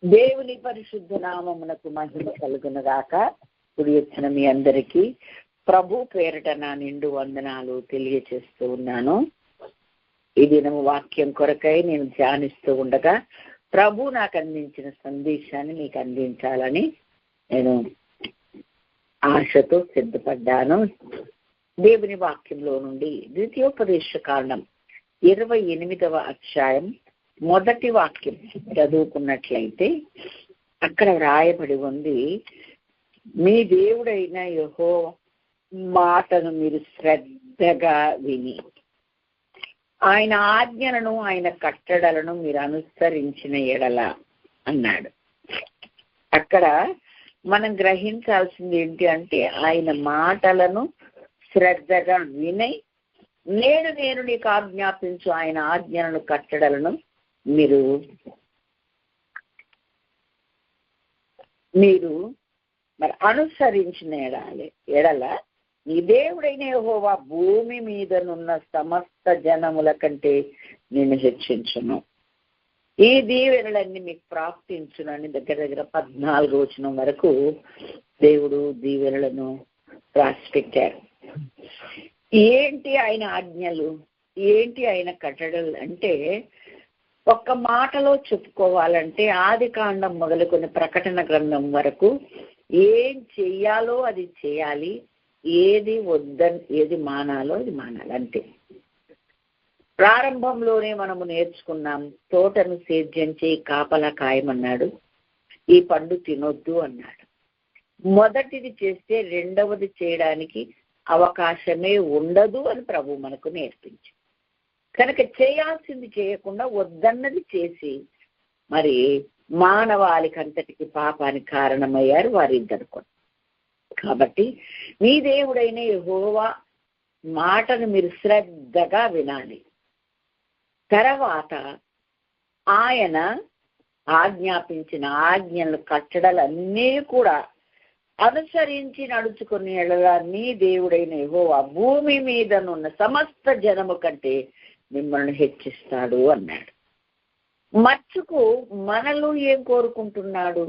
దేవుని పరిశుద్ధ నామమునకు మహిమ కలుగునుగాక. కుడి వచ్చిన మీ అందరికీ ప్రభు పేరిట నా నిండు వందనాలు తెలియచేస్తూ ఉన్నాను. ఈ దినము వాక్యం కొరకై నేను ధ్యానిస్తూ ఉండగా ప్రభు నాకు అందించిన సందేశాన్ని మీకు అందించాలని నేను ఆశతో సిద్ధపడ్డాను. దేవుని వాక్యంలో నుండి ద్వితీయోపదేశ కాండం 28వ అధ్యాయం మొదటి వాక్యం చదువుకున్నట్లయితే అక్కడ రాయబడి ఉంది, మీ దేవుడైన యెహోవా మాటను మీరు శ్రద్ధగా విని ఆయన ఆజ్ఞలను ఆయన కట్టడలను మీరు అనుసరించిన ఎడల అన్నాడు. అక్కడ మనం గ్రహించాల్సింది ఏంటి అంటే, ఆయన మాటలను శ్రద్ధగా విని నేను నీకు ఆజ్ఞాపించు ఆయన ఆజ్ఞలను కట్టడలను మీరు మరి అనుసరించిన ఎడల నీ దేవుడైన యెహోవా భూమి మీదనున్న సమస్త జనముల కంటే నిన్ను హెచ్చించును, ఈ దీవెనలన్నీ మీకు ప్రాప్తించునని దగ్గర 14 వచనం వరకు దేవుడు దీవెనలను రాసిపెట్టారు. ఏంటి ఆయన ఆజ్ఞలు, ఏంటి ఆయన కట్టడలు అంటే, ఒక్క మాటలో చెప్పుకోవాలంటే ఆది కాండం మొదలుకొని ప్రకటన గ్రంథం వరకు ఏం చెయ్యాలో అది చేయాలి, ఏది ఏది మానాలో అది మానాలి, అంతే. ప్రారంభంలోనే మనము నేర్చుకున్నాం, తోటను సేద్యం చేయి కాపలా కాయమన్నాడు, ఈ పండు తినొద్దు అన్నాడు. మొదటిది చేస్తే రెండవది చేయడానికి అవకాశమే ఉండదు అని ప్రభు మనకు నేర్పించి, కనుక చేయాల్సింది చేయకుండా వద్దన్నది చేసి మరి మానవాళికి అంతటికి పాపానికి కారణమయ్యారు వారిద్దరు కూడా. కాబట్టి మీ దేవుడైన యెహోవా మాటను మీరు శ్రద్ధగా వినాలి. తర్వాత ఆయన ఆజ్ఞాపించిన ఆజ్ఞలు కట్టడలన్నీ కూడా అనుసరించి నడుచుకుని నీ దేవుడైన యెహోవా భూమి మీదనున్న సమస్త జనము కంటే మిమ్మల్ని హెచ్చిస్తాడు అన్నాడు. మచ్చుకు మనలో ఏం కోరుకుంటున్నాడు,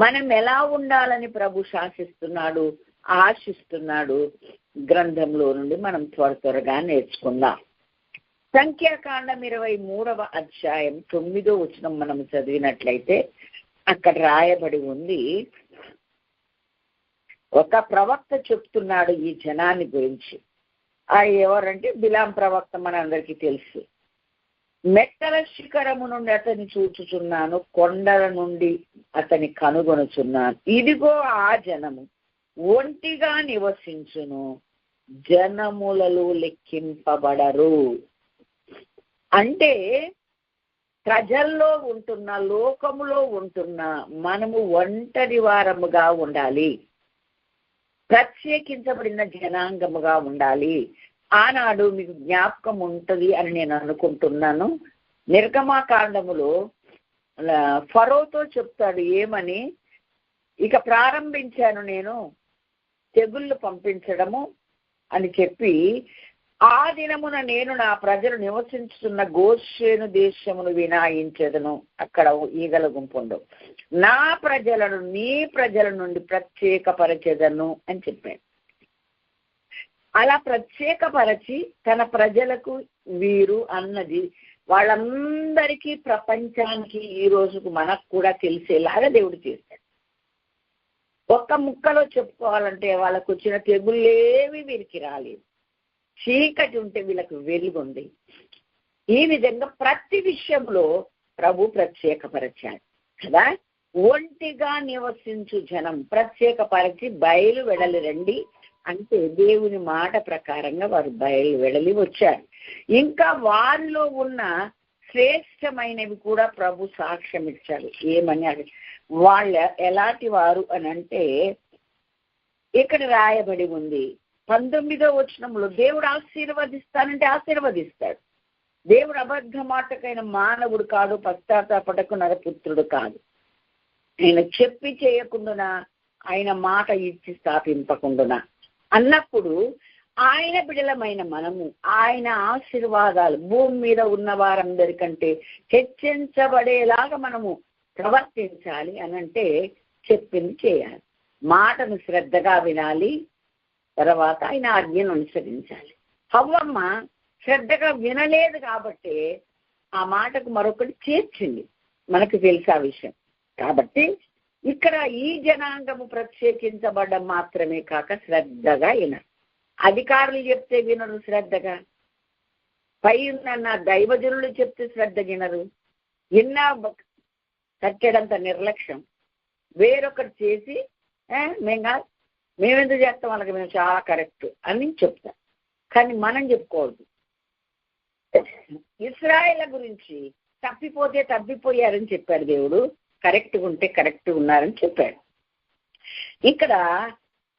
మనం ఎలా ఉండాలని ప్రభు శాసిస్తున్నాడు, ఆశిస్తున్నాడు గ్రంథంలో నుండి మనం త్వరగా నేర్చుకుందాం. సంఖ్యాకాండం 23వ అధ్యాయం 9వ వచనం మనం చదివినట్లయితే అక్కడ రాయబడి ఉంది, ఒక ప్రవక్త చెప్తున్నాడు ఈ జనాన్ని గురించి. ఎవరంటే బిలాం ప్రవక్త, మనందరికీ తెలుసు. మెట్టల శిఖరము నుండి అతన్ని చూచుచున్నాను, కొండల నుండి అతని కనుగొనుచున్నాను, ఇదిగో ఆ జనము ఒంటిగా నివసించును, జనములలో లెక్కింపబడరు. అంటే ప్రజల్లో ఉంటున్న, లోకములో ఉంటున్న మనము ఒంటరి వారముగా ఉండాలి, ప్రత్యేకించబడిన జనాంగముగా ఉండాలి. ఆనాడు మీకు జ్ఞాపకం ఉంటుంది అని నేను అనుకుంటున్నాను. నిర్గమాకాండములో ఫరోతో చెప్తాడు ఏమని, ఇక ప్రారంభించాను నేను తెగుళ్ళు పంపించడము అని చెప్పి, ఆ దినమున నేను నా ప్రజలు నివసించుతున్న గోషేను దేశమును వినాయించెదను, అక్కడ ఈగల గుంపుండు, నా ప్రజలను నీ ప్రజల నుండి ప్రత్యేకపరచెదను అని చెప్పాడు. అలా ప్రత్యేకపరచి తన ప్రజలకు వీరు అన్నది వాళ్ళందరికీ, ప్రపంచానికి ఈ రోజుకు మనకు కూడా తెలిసేలాగా దేవుడు చేశాడు. ఒక్క ముక్కలో చెప్పుకోవాలంటే వాళ్ళకు వచ్చిన తెగుళ్ళేవి వీరికి రాలేదు, చీకటి ఉంటే వీళ్ళకు వెలుగుంది. ఈ విధంగా ప్రతి విషయంలో ప్రభు ప్రత్యేకపరిచాడు కదా. ఒంటిగా నివసించు జనం ప్రత్యేకపరిచి బయలు వెడలి రండి అంటే దేవుని మాట ప్రకారంగా వారు బయలు వెడలి వచ్చారు. ఇంకా వారిలో ఉన్న శ్రేష్టమైనవి కూడా ప్రభు సాక్ష్యం ఇచ్చారు. ఏమని వాళ్ళ ఎలాంటి వారు అని అంటే, ఇక్కడ రాయబడి ఉంది 19వ వచనంలో, దేవుడు ఆశీర్వదిస్తానంటే ఆశీర్వదిస్తాడు. దేవుడు అబద్ధ మాటకైన మానవుడు కాదు, పశ్చాత్తాపడకు నరపుత్రుడు కాదు. ఆయన చెప్పి చేయకుండా, ఆయన మాట ఇచ్చి స్థాపింపకుండా అన్నప్పుడు ఆయన బిడలమైన మనము ఆయన ఆశీర్వాదాలు భూమి మీద ఉన్న వారందరికంటే హెచ్చించబడేలాగా మనము ప్రవర్తించాలి అని అంటే చెప్పింది చేయాలి. మాటను శ్రద్ధగా వినాలి, తర్వాత ఆయన ఆజ్ఞను అనుసరించాలి. హవ్వమ్మ శ్రద్ధగా వినలేదు కాబట్టి ఆ మాటకు మరొకటి చేర్చింది, మనకు తెలుసు ఆ విషయం. కాబట్టి ఇక్కడ ఈ జనాంగము ప్రత్యేకించబడడం మాత్రమే కాక శ్రద్ధగా వినరు. అధికారులు చెప్తే వినరు శ్రద్ధగా, పై ఉన్న దైవజనులు చెప్తే శ్రద్ధ వినరు. విన్నా కట్టడంత నిర్లక్ష్యం. వేరొకటి చేసి మేమెందుకు చేస్తాం, వాళ్ళకి మేము చాలా కరెక్ట్ అని చెప్తాం. కానీ మనం చెప్పుకోవద్దు. ఇశ్రాయేల్ గురించి తప్పిపోతే తప్పిపోయారని చెప్పాడు దేవుడు, కరెక్ట్గా ఉంటే కరెక్ట్గా ఉన్నారని చెప్పాడు. ఇక్కడ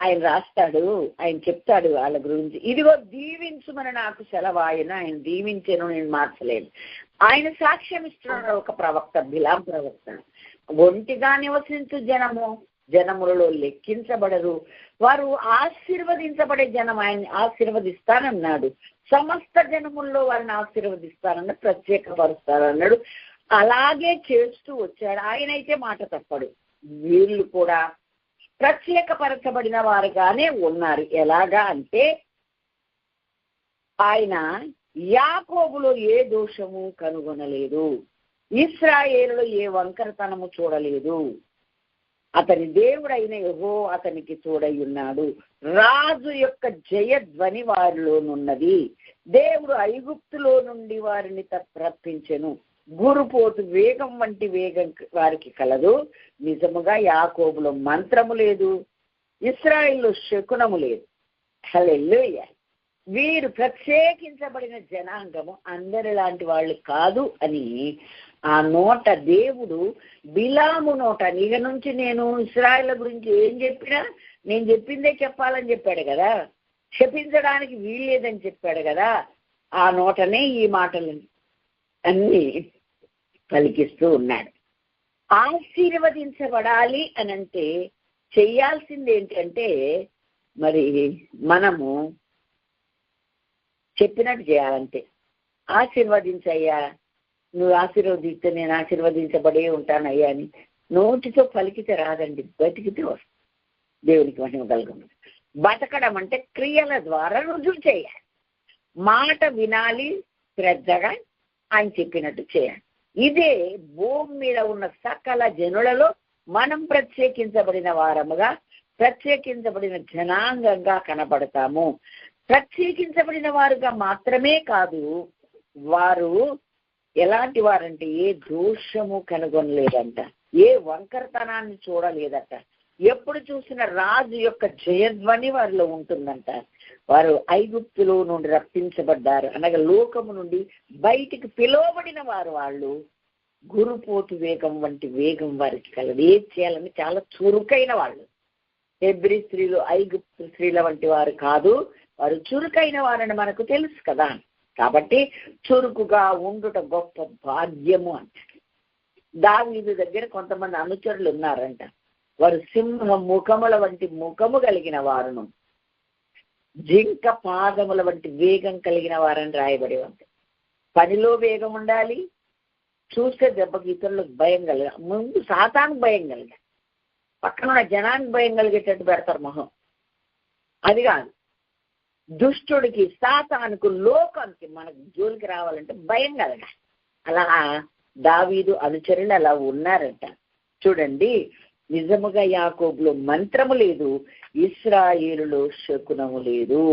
ఆయన రాస్తాడు, ఆయన చెప్తాడు వాళ్ళ గురించి, ఇదిగో దీవించుమని నాకు సెలవాయన, ఆయన దీవించాను, నేను మార్చలేదు. ఆయన సాక్ష్యం ఇస్తున్నాడు ఒక ప్రవక్త, బిలాం ప్రవక్త. ఒంటిగా నివసించు జనములలో లెక్కించబడరు, వారు ఆశీర్వదించబడే జనం, ఆయన ఆశీర్వదిస్తానన్నాడు. సమస్త జనముల్లో వారిని ఆశీర్వదిస్తానన్నాడు, ప్రత్యేకపరుస్తానన్నాడు. అలాగే చేస్తూ వచ్చాడు. ఆయనైతే మాట తప్పడు. వీళ్ళు కూడా ప్రత్యేకపరచబడిన వారుగానే ఉన్నారు. ఎలాగా అంటే ఆయన యాకోబులో ఏ దోషము కనుగొనలేదు, ఇశ్రాయేలులో ఏ వంకరతనము చూడలేదు. అతని దేవుడైన యెహోవా అతనికి తోడై ఉన్నాడు. రాజు యొక్క జయధ్వని వారిలోనున్నది. దేవుడు ఐగుప్తులో నుండి వారిని రప్పించెను. గురుపోతు వేగం వంటి వేగం వారికి కలదు. నిజముగా యాకోబులో మంత్రము లేదు, ఇశ్రాయేలులో శకునము లేదు. హల్లెలూయా. వీరు ప్రత్యేకించబడిన జనాంగము, అందరి లాంటి వాళ్ళు కాదు అని ఆ నోట దేవుడు బిలాము నోట, ఇక నుంచి నేను ఇశ్రాయేలు గురించి ఏం చెప్పినా నేను చెప్పిందే చెప్పాలని చెప్పాడు కదా, శపించడానికి వీల్లేదని చెప్పాడు కదా, ఆ నోటనే ఈ మాటలు అన్ని పలికిస్తూ ఉన్నాడు. ఆశీర్వదించబడాలి అని అంటే చెయ్యాల్సింది ఏంటంటే, మరి మనము చెప్పినట్టు చేయాలంటే. ఆశీర్వదించయ్యా, నువ్వు ఆశీర్వదిస్తే నేను ఆశీర్వదించబడే ఉంటానయ్యా అని నోటితో పలికితే రాదండి, బతికితే వస్తుంది. దేవునికి మహిమ కలుగును. బతకడం అంటే క్రియల ద్వారా రుజువు చేయాలి. మాట వినాలి, శ్రద్ధగా ఆయన చెప్పినట్టు చేయాలి. ఇదే భూమి మీద ఉన్న సకల జనులలో మనం ప్రత్యేకించబడిన వారముగా, ప్రత్యేకించబడిన జనాంగంగా కనబడతాము. ప్రత్యేకించబడిన వారుగా మాత్రమే కాదు, వారు ఎలాంటి వారంటే ఏ దోషము కనుగొనలేదంట, ఏ వంకరతనాన్ని చూడలేదట. ఎప్పుడు చూసిన రాజు యొక్క జయధ్వని వారిలో ఉంటుందంట. వారు ఐగుప్తులో నుండి రప్పించబడ్డారు, అనగా లోకము నుండి బయటికి పిలువబడిన వారు. వాళ్ళు గురుపోతు వేగం వంటి వేగం వారికి కలదు. ఏది చేయాలని చాలా చురుకైన వాళ్ళు. హెబ్రీ స్త్రీలు ఐగుప్తు స్త్రీల వంటి వారు కాదు, వారు చురుకైన వారని మనకు తెలుసు కదా. కాబట్టి చురుకుగా ఉండుట గొప్ప భాగ్యము అంటారు. దావీదు దగ్గర కొంతమంది అనుచరులు ఉన్నారంట. వారు సింహ ముఖముల వంటి ముఖము కలిగిన వారును, జింక పాదముల వంటి వేగం కలిగిన వారని రాయబడి ఉంది. పనిలో వేగం ఉండాలి, చూస్తే దెబ్బకి ఇతరులకు భయం కలిగ, ముందు సాతానికి భయం కలిగ, పక్కన జనానికి భయం కలిగేటట్టు పెడతారు మొహం. అది కాదు, దుష్టుడికి, సాతానుకు, లోకానికి మనకు జోలికి రావాలంటే భయం కలగా. అలా దావీదు అనుచరులు అలా ఉన్నారంట. చూడండి, నిజముగా యాకోబులో మంత్రము లేదు, ఇశ్రాయేలులో శకునము లేదు.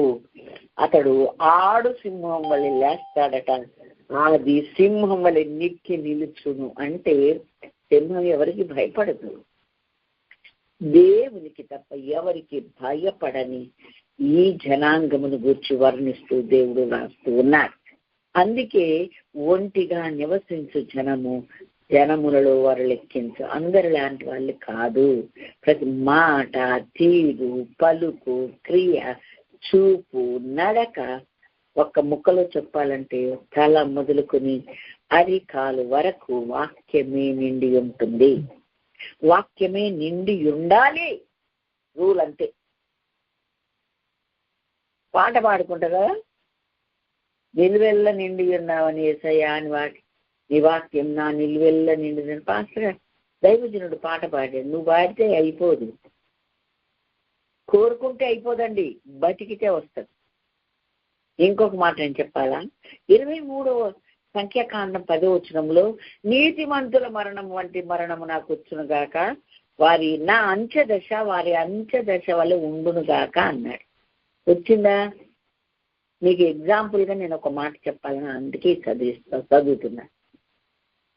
అతడు ఆడు సింహం వలె లేస్తాడట, అది సింహం వలె నిక్కి నిలుచును. అంటే సింహం ఎవరికి భయపడదు, దేవునికి తప్ప ఎవరికి భయపడని ఈ జనాంగమును గూర్చి వర్ణిస్తూ దేవుడు రాస్తూ ఉన్నాడు. అందుకే ఒంటిగా నివసించు జనములలో వారు లెక్కించు, అందరు లాంటి వాళ్ళు కాదు. ప్రతి మాట, తీరు, పలుకు, క్రియ, చూపు, నడక, ఒక్క ముక్కలో చెప్పాలంటే తల మొదలుకొని అరికాలు వరకు వాక్యమే నిండి ఉంటుంది. వాక్యమే నిండి ఉండాలి, రూల్ అంతే. పాట పాడుకుంటారా, నిలువెల్ల నిండి ఉన్నావని యేసయ్యా అని, నీ వాక్యం నా నిలువెల్ల నిండి. పాస్టర్ గారు దైవజనుడు పాట పాడాడు, నువ్వు పాడితే అయిపోదు, కోరుకుంటే అయిపోదండి, బతికితే వస్తుంది. ఇంకొక మాట నేను చెప్పాలా, 23వ సంఖ్యాకాండం 10వ వచనంలో నీతిమంతుల మరణం వంటి మరణము నాకు వచ్చును గాక, వారి అంచెదశ వల్ల ఉండును గాక అన్నాడు. వచ్చిందా? మీకు ఎగ్జాంపుల్ గా నేను ఒక మాట చెప్పాలని అందుకే చదువుతున్నా.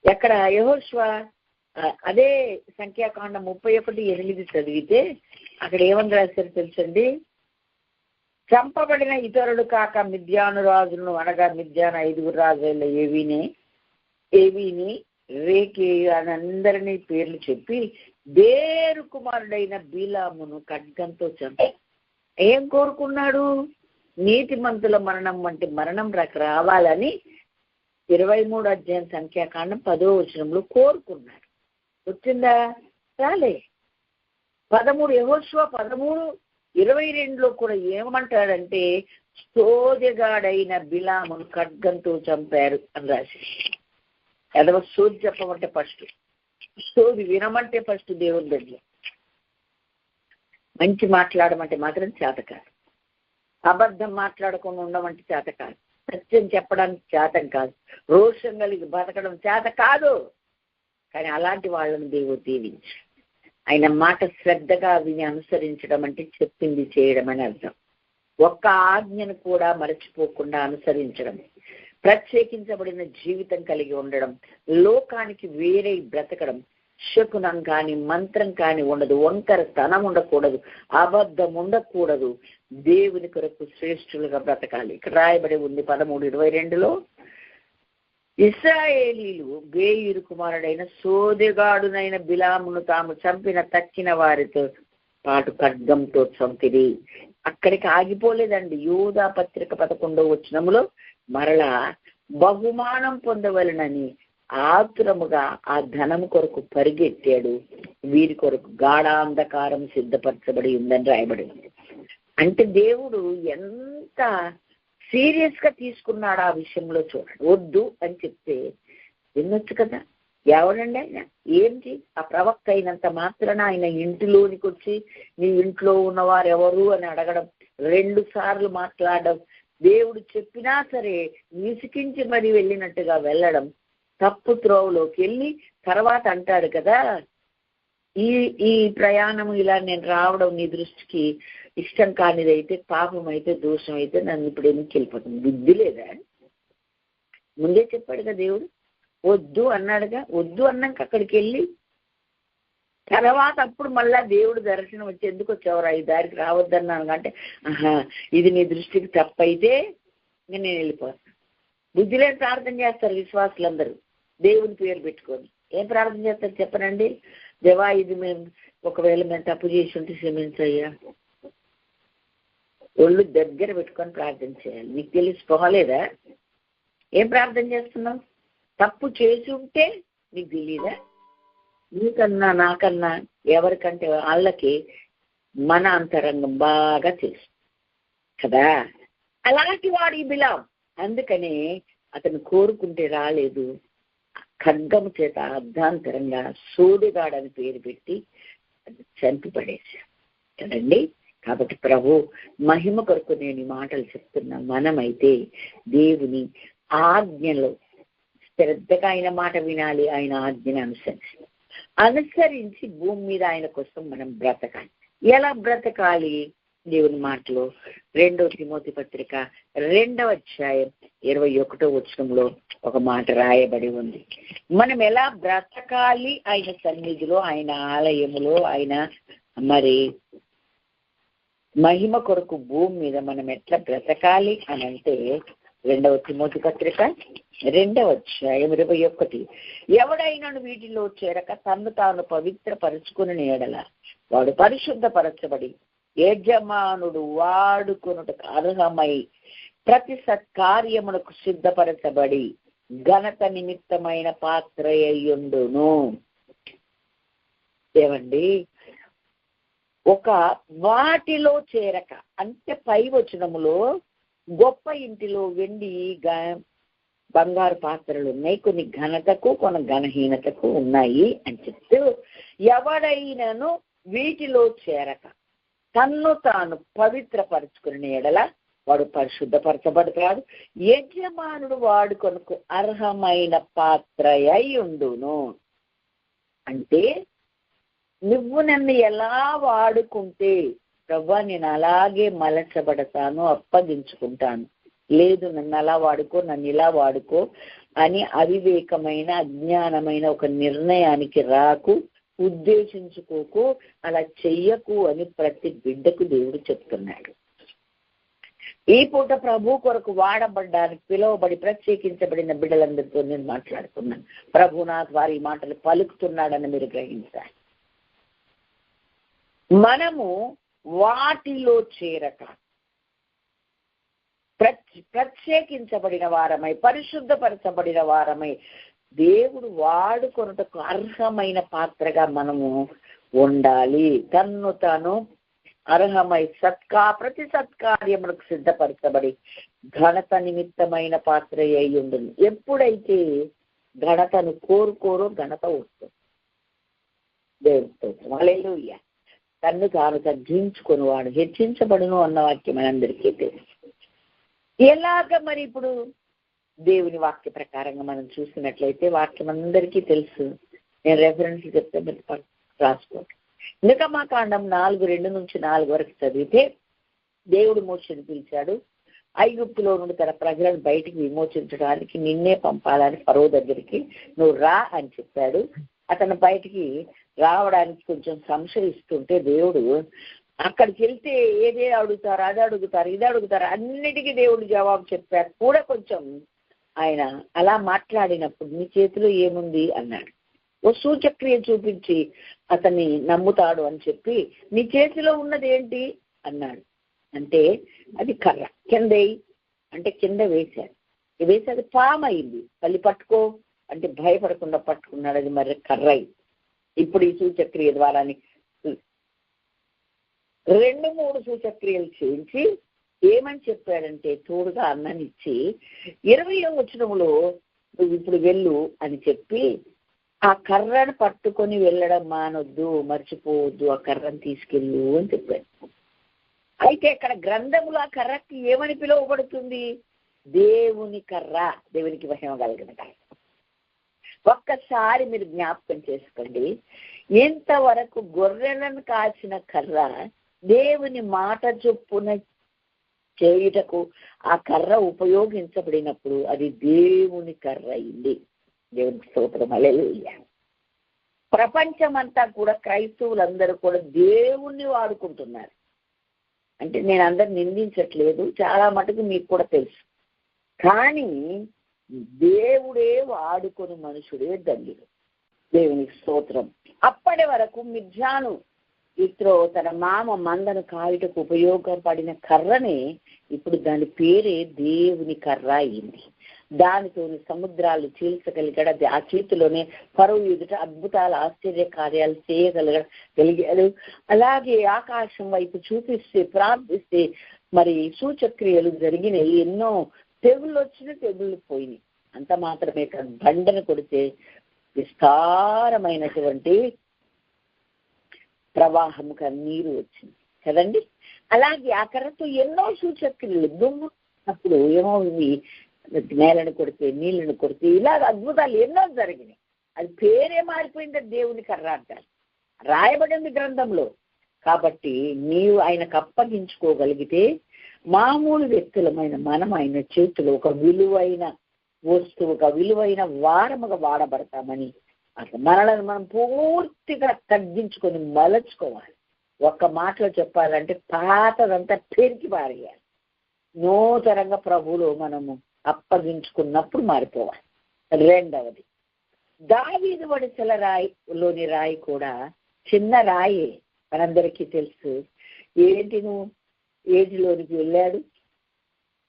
ఎక్కడ యెహోషువ అదే సంఖ్యాకాండం 31:8 చదివితే అక్కడ ఏమని రాశారు తెలుసండి, చంపబడిన ఇతరుడు కాక మిద్యాను రాజులను, అనగా మిద్యాను 5 రాజుల ఏవీని రేకేయు అని అందరినీ పేర్లు చెప్పి బేరు కుమారుడైన బీలామును ఖడ్గంతో చంపాడు. ఏం కోరుకున్నాడు? నీతిమంతుల మరణం వంటి మరణం రావాలని 23వ అధ్యాయం సంఖ్యాకాండం 10వ వచనంలో కోరుకున్నాడు. వచ్చిందా? రాలే. యెహోషువ 13:22లో కూడా ఏమంటాడంటే సోదెగాడైన బిలామును ఖడ్గంతో చంపారు అని రాసి. ఎదవ సోది చెప్పమంటే ఫస్ట్, సోది వినమంటే ఫస్ట్ దేవుని దగ్గర, మంచి మాట్లాడమంటే మాత్రం చేత కాదు, అబద్ధం మాట్లాడకుండా ఉండమంటే చేత కాదు, సత్యం చెప్పడానికి చేతం కాదు, రోషం కలిగి బతకడం చేత కాదు. కానీ అలాంటి వాళ్ళని దేవుడు దీవించాడు. ఆయన మాట శ్రద్ధగా విని అనుసరించడం అంటే చెప్పింది చేయడం అని అర్థం. ఒక్క ఆజ్ఞను కూడా మరచిపోకుండా అనుసరించడం, ప్రత్యేకించబడిన జీవితం కలిగి ఉండడం, లోకానికి వేరే బ్రతకడం, శకునం కానీ మంత్రం కానీ ఉండదు, వంకరతనం ఉండకూడదు, అబద్ధం ఉండకూడదు, దేవుని కొరకు శ్రేష్ఠులుగా బ్రతకాలి. ఇక్కడ రాయబడి ఉంది 13:22లో, ఇశ్రాయేలీలు బేయూరు కుమారుడైన సోదెగాడునైన బిలామును తాము తక్కిన వారితో పాటు ఖడ్గంతో చంపిరి. అక్కడికి ఆగిపోలేదండి. యూదా పత్రిక 11వ వచనంలో మరలా బహుమానం పొందవలనని ఆతురముగా ఆ ధనము కొరకు పరిగెత్తాడు, వీరి కొరకు గాఢాంధకారం సిద్ధపరచబడి ఉందని రాయబడి ఉంది. అంటే దేవుడు ఎంత సీరియస్ గా తీసుకున్నాడు ఆ విషయంలో చూడండి. వద్దు అని చెప్తే వినొచ్చు కదా. ఎవడండి ఆయన? ఏంటి? ఆ ప్రవక్త అయినంత మాత్రాన ఆయన ఇంటిలోనికి వచ్చి నీ ఇంట్లో ఉన్నవారు ఎవరు అని అడగడం, 2 సార్లు మాట్లాడడం, దేవుడు చెప్పినా సరే విసికించి మరి వెళ్ళినట్టుగా వెళ్ళడం, తప్పు త్రోవలోకి వెళ్ళి తర్వాత అంటాడు కదా, ఈ ప్రయాణం ఇలా నేను రావడం నీ దృష్టికి ఇష్టం కానిదైతే, పాపం అయితే, దోషం అయితే నన్ను ఇప్పుడు ఎందుకు వెళ్ళిపోతుంది? బుద్ధి లేదా? ముందే చెప్పాడు కదా దేవుడు, వద్దు అన్నాడుగా. వద్దు అన్నాక అక్కడికి వెళ్ళి తర్వాత అప్పుడు మళ్ళా దేవుడు దర్శనం వచ్చి ఎందుకు వచ్చేవారు, ఈ దారికి రావద్దన్నాను అంటే, ఇది నీ దృష్టికి తప్పైతే ఇంకా నేను వెళ్ళిపోతాను. బుద్ధి లేని ప్రార్థన చేస్తారు విశ్వాసులందరూ దేవుని పేరు పెట్టుకొని. ఏం ప్రార్థన చేస్తారు చెప్పనండి? దేవా, ఇది ఒకవేళ మేము తప్పు చేసి ఉంటే క్షమించయ్యా. ఒళ్ళు దగ్గర పెట్టుకొని ప్రార్థన చేయాలి. నీకు తెలిసిపోలేదా? ఏం ప్రార్థన చేస్తున్నావు? తప్పు చేసి ఉంటే నీకు తెలియదా? నీకన్నా నాకన్నా ఎవరికంటే వాళ్ళకి మన అంతరంగం బాగా తెలుసు కదా. అలాంటి వాడు ఈ బిలాం. అందుకని అతను కోరుకుంటే రాలేదు, ఖడ్గము చేత అర్ధాంతరంగా సోదెగాడని పేరు పెట్టి చంపి పడేశాడు కదండి. కాబట్టి ప్రభు మహిమ కొరకు నేను ఈ మాటలు చెప్తున్నా. మనమైతే దేవుని ఆజ్ఞలో శ్రద్ధగా ఆయన మాట వినాలి, ఆయన ఆజ్ఞను అనుసరించి భూమి మీద ఆయన కోసం మనం బ్రతకాలి. ఎలా బ్రతకాలి? దేవుని మాటలో 2వ తిమోతి పత్రిక 2వ అధ్యాయం 21వ వచనంలో ఒక మాట రాయబడి ఉంది. మనం ఎలా బ్రతకాలి ఆయన సన్నిధిలో, ఆయన ఆలయములో, ఆయన మరి మహిమ కొరకు భూమి మీద మనం ఎట్లా బ్రతకాలి అని అంటే 2వ తిమోతి పత్రిక 2వ అధ్యాయం 21, ఎవడైనాను వీటిలో చేరక తన్ను తాను పవిత్రపరుచుకుని ఎడల వాడు పరిశుద్ధపరచబడి యజమానుడు వాడుకొనుటకు అర్హమై ప్రతి సత్కార్యమునకు సిద్ధపరచబడి ఘనత నిమిత్తమైన పాత్ర అయ్యుండును. ఏమండి, ఒక వాటిలో చేరక అంటే పై వచనములో గొప్ప ఇంటిలో వెండి బంగారు పాత్రలు ఉన్నాయి, కొన్ని ఘనతకు కొన్ని ఘనహీనతకు ఉన్నాయి అని చెప్తూ ఎవడైనను వీటిలో చేరక తన్ను తాను పవిత్రపరచుకునే ఎడల వాడు పరిశుద్ధపరచబడతాడు, యజమానుడు వాడుకొనకు అర్హమైన పాత్ర అయి ఉండును. అంటే నువ్వు నన్ను ఎలా వాడుకుంటే ప్రభువా నేను అలాగే మలచబడతాను, అప్పగించుకుంటాను. లేదు నన్ను అలా వాడుకో, నన్ను ఇలా వాడుకో అని అవివేకమైన అజ్ఞానమైన ఒక నిర్ణయానికి రాకు, ఉద్దేశించుకోకు, అలా చెయ్యకు అని ప్రతి బిడ్డకు దేవుడు చెప్తున్నాడు. ఈ పూట ప్రభు కొరకు వాడబడ్డానికి పిలువబడి ప్రత్యేకించబడిన బిడ్డలందరితో నేను మాట్లాడుతున్నాను. ప్రభు నాకు వారి మాటలు పలుకుతున్నాడని మీరు గ్రహించాలి. మనము వాటిలో చేరక ప్రత్యేకించబడిన వారమై, పరిశుద్ధపరచబడిన వారమై, దేవుడు వాడుకొనుటకు అర్హమైన పాత్రగా మనము ఉండాలి. తన్ను తాను అర్హమై ప్రతి సత్కార్యములకు సిద్ధపరచబడి ఘనత నిమిత్తమైన పాత్ర అయి ఉంటుంది. ఎప్పుడైతే ఘనతను కోరుకోరో ఘనత వస్తుంది. దేవుడితో హల్లెలూయా. తన్ను తాను తగ్గించుకొని వాడు హెచ్చించబడును అన్న వాక్యం మనందరికీ తెలుసు. ఎలాగ మరి ఇప్పుడు దేవుని వాక్య ప్రకారంగా మనం చూసినట్లయితే వాక్యం అందరికీ తెలుసు. నేను రెఫరెన్స్ చెప్తే మీరు రాసుకోండి. నిర్గమకాండం 4:2-4 వరకు చదివితే దేవుడు మోషేని పిలిచాడు. ఐగుప్తులో నుండి తన ప్రజలను బయటికి విమోచించడానికి నిన్నే పంపాలని ఫరో దగ్గరికి నువ్వు రా అని చెప్పాడు. అతను బయటికి రావడానికి కొంచెం సంశయిస్తుంటే దేవుడు అక్కడికి వెళ్తే ఏదే అడుగుతారు, అది అడుగుతారు, ఇది అడుగుతారు, అన్నిటికీ దేవుడు జవాబు చెప్పారు కూడా. కొంచెం ఆయన అలా మాట్లాడినప్పుడు నీ చేతిలో ఏముంది అన్నాడు. ఓ సూచక్రియ చూపించి అతన్ని నమ్ముతాడు అని చెప్పి నీ చేతిలో ఉన్నది ఏంటి అన్నాడు. అంటే అది కర్ర, కింద అంటే కింద వేశాడు. వేసి అది పాము అయింది. మళ్ళీ పట్టుకో అంటే భయపడకుండా పట్టుకున్నాడు. అది మరి కర్ర అయింది. ఇప్పుడు ఈ సూచక్రియ ద్వారా 2-3 సూచక్రియలు చేయించి ఏమని చెప్పాడంటే తోడుగా అన్ననిచ్చి 20వ వచనంలో నువ్వు ఇప్పుడు వెళ్ళు అని చెప్పి ఆ కర్రను పట్టుకొని వెళ్ళడం మానొద్దు, మర్చిపోవద్దు, ఆ కర్రను తీసుకెళ్ళు అని చెప్పాడు. అయితే ఇక్కడ గ్రంథములో ఆ కర్రకి ఏమని పిలువబడుతుంది? దేవుని కర్ర, దేవునికి మహిమ కలిగిన కర్ర. ఒక్కసారి మీరు జ్ఞాపకం చేసుకోండి, ఇంతవరకు గొర్రెలను కాచిన కర్ర దేవుని మాట చొప్పున చేయుటకు ఆ కర్ర ఉపయోగించబడినప్పుడు అది దేవుని కర్ర అయింది. దేవునికి స్తోత్రం, హల్లెలూయా. ప్రపంచమంతా కూడా క్రైస్తవులందరూ కూడా దేవుణ్ణి వాడుకుంటున్నారు. అంటే నేను అందరిని నిందించట్లేదు, చాలా మటుకు మీకు కూడా తెలుసు. కానీ దేవుడే వాడుకొని మనుషుడే ధన్యుడు. దేవునికి స్తోత్రం. అప్పటి వరకు మిద్యాను ఇత్రో తన మామ మందను కాయుటకు ఉపయోగపడిన కర్రనే ఇప్పుడు దాని పేరే దేవుని కర్ర అయింది. దానితో సముద్రాలు చీల్చగలిగాడు. అది ఆ చేతిలోనే ఫరో ఎదుట అద్భుతాలు, ఆశ్చర్య కార్యాలు చేయగలిగాడు. అలాగే ఆకాశం వైపు చూపిస్తే, ప్రార్థిస్తే మరి సూచక్రియలు జరిగినాయి. ఎన్నో తెగుళ్ళు వచ్చిన తెగుళ్ళు పోయినాయి. అంత మాత్రమే కాదు, బండను కొడితే విస్తారమైనటువంటి ప్రవాహముగా నీరు వచ్చింది కదండి. అలాగే ఆ కర్రతో ఎన్నో సూచక్రియలు, దుమ్ము అప్పుడు ఏమో నేలను కొడితే, నీళ్లను కొడితే, ఇలా అద్భుతాలు ఎన్నో జరిగినాయి. అది పేరే మారిపోయింది, దేవుని కర్ర అంటారు, రాయబడింది గ్రంథంలో. కాబట్టి నీవు ఆయనకు అప్పగించుకోగలిగితే మామూలు వ్యక్తులమైన మనం ఆయన చేతిలో ఒక విలువైన వస్తువుగా, విలువైన వారముగా వాడబడతామని అసలు మనలను మనం పూర్తిగా తగ్గించుకొని మలచుకోవాలి. ఒక్క మాటలో చెప్పాలంటే పాతదంతా పెరికి పారేయాలి. నూతనంగా ప్రభువులో మనము అప్పగించుకున్నప్పుడు మారిపోవాలి. రెండవది, దావీదు వడిసెల రాయిలోని రాయి కూడా చిన్న రాయే, మనందరికీ తెలుసు. ఏంటి, నువ్వు ఏజ్లోనికి వెళ్ళాడు.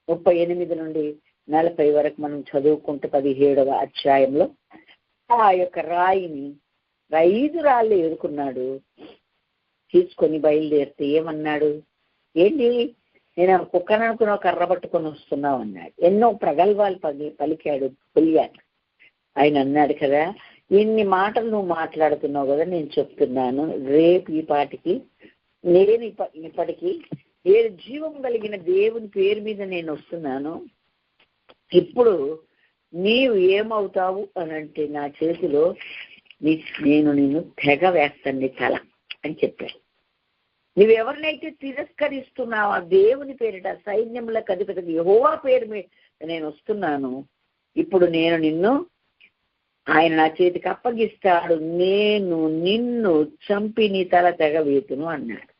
38 నుండి 40 వరకు మనం చదువుకుంటే 17వ అధ్యాయంలో ఆ యొక్క రాయిని 5 రాళ్ళు ఎదుర్కొన్నాడు. తీసుకొని బయలుదేరితే ఏమన్నాడు? ఏంటి, నేను కుక్కను అనుకున్న కర్ర పట్టుకొని వస్తున్నావు అన్నాడు. ఎన్నో ప్రగల్భాలు పలికాడు. ఆయన అన్నాడు కదా, ఇన్ని మాటలు నువ్వు మాట్లాడుతున్నావు కదా, నేను చెప్తున్నాను, రేపు ఈ పాటికి నేను ఇప్పటికీ నేను జీవం కలిగిన దేవుని పేరు మీద నేను వస్తున్నాను. ఇప్పుడు నీవు ఏమవుతావు అని అంటే, నా చేతిలో నేను నిన్ను తెగ వేస్తాను నీ తల అని చెప్పాడు. నువ్వెవరినైతే తిరస్కరిస్తున్నావు ఆ దేవుని పేరిట, సైన్యములకు అధిపతి యెహోవా పేరు మీద నేను వస్తున్నాను, ఇప్పుడు నేను నిన్ను ఆయన నా చేతికి అప్పగిస్తాడు, నేను నిన్ను చంపి నీ తల తెగ వేతును అన్నాడు.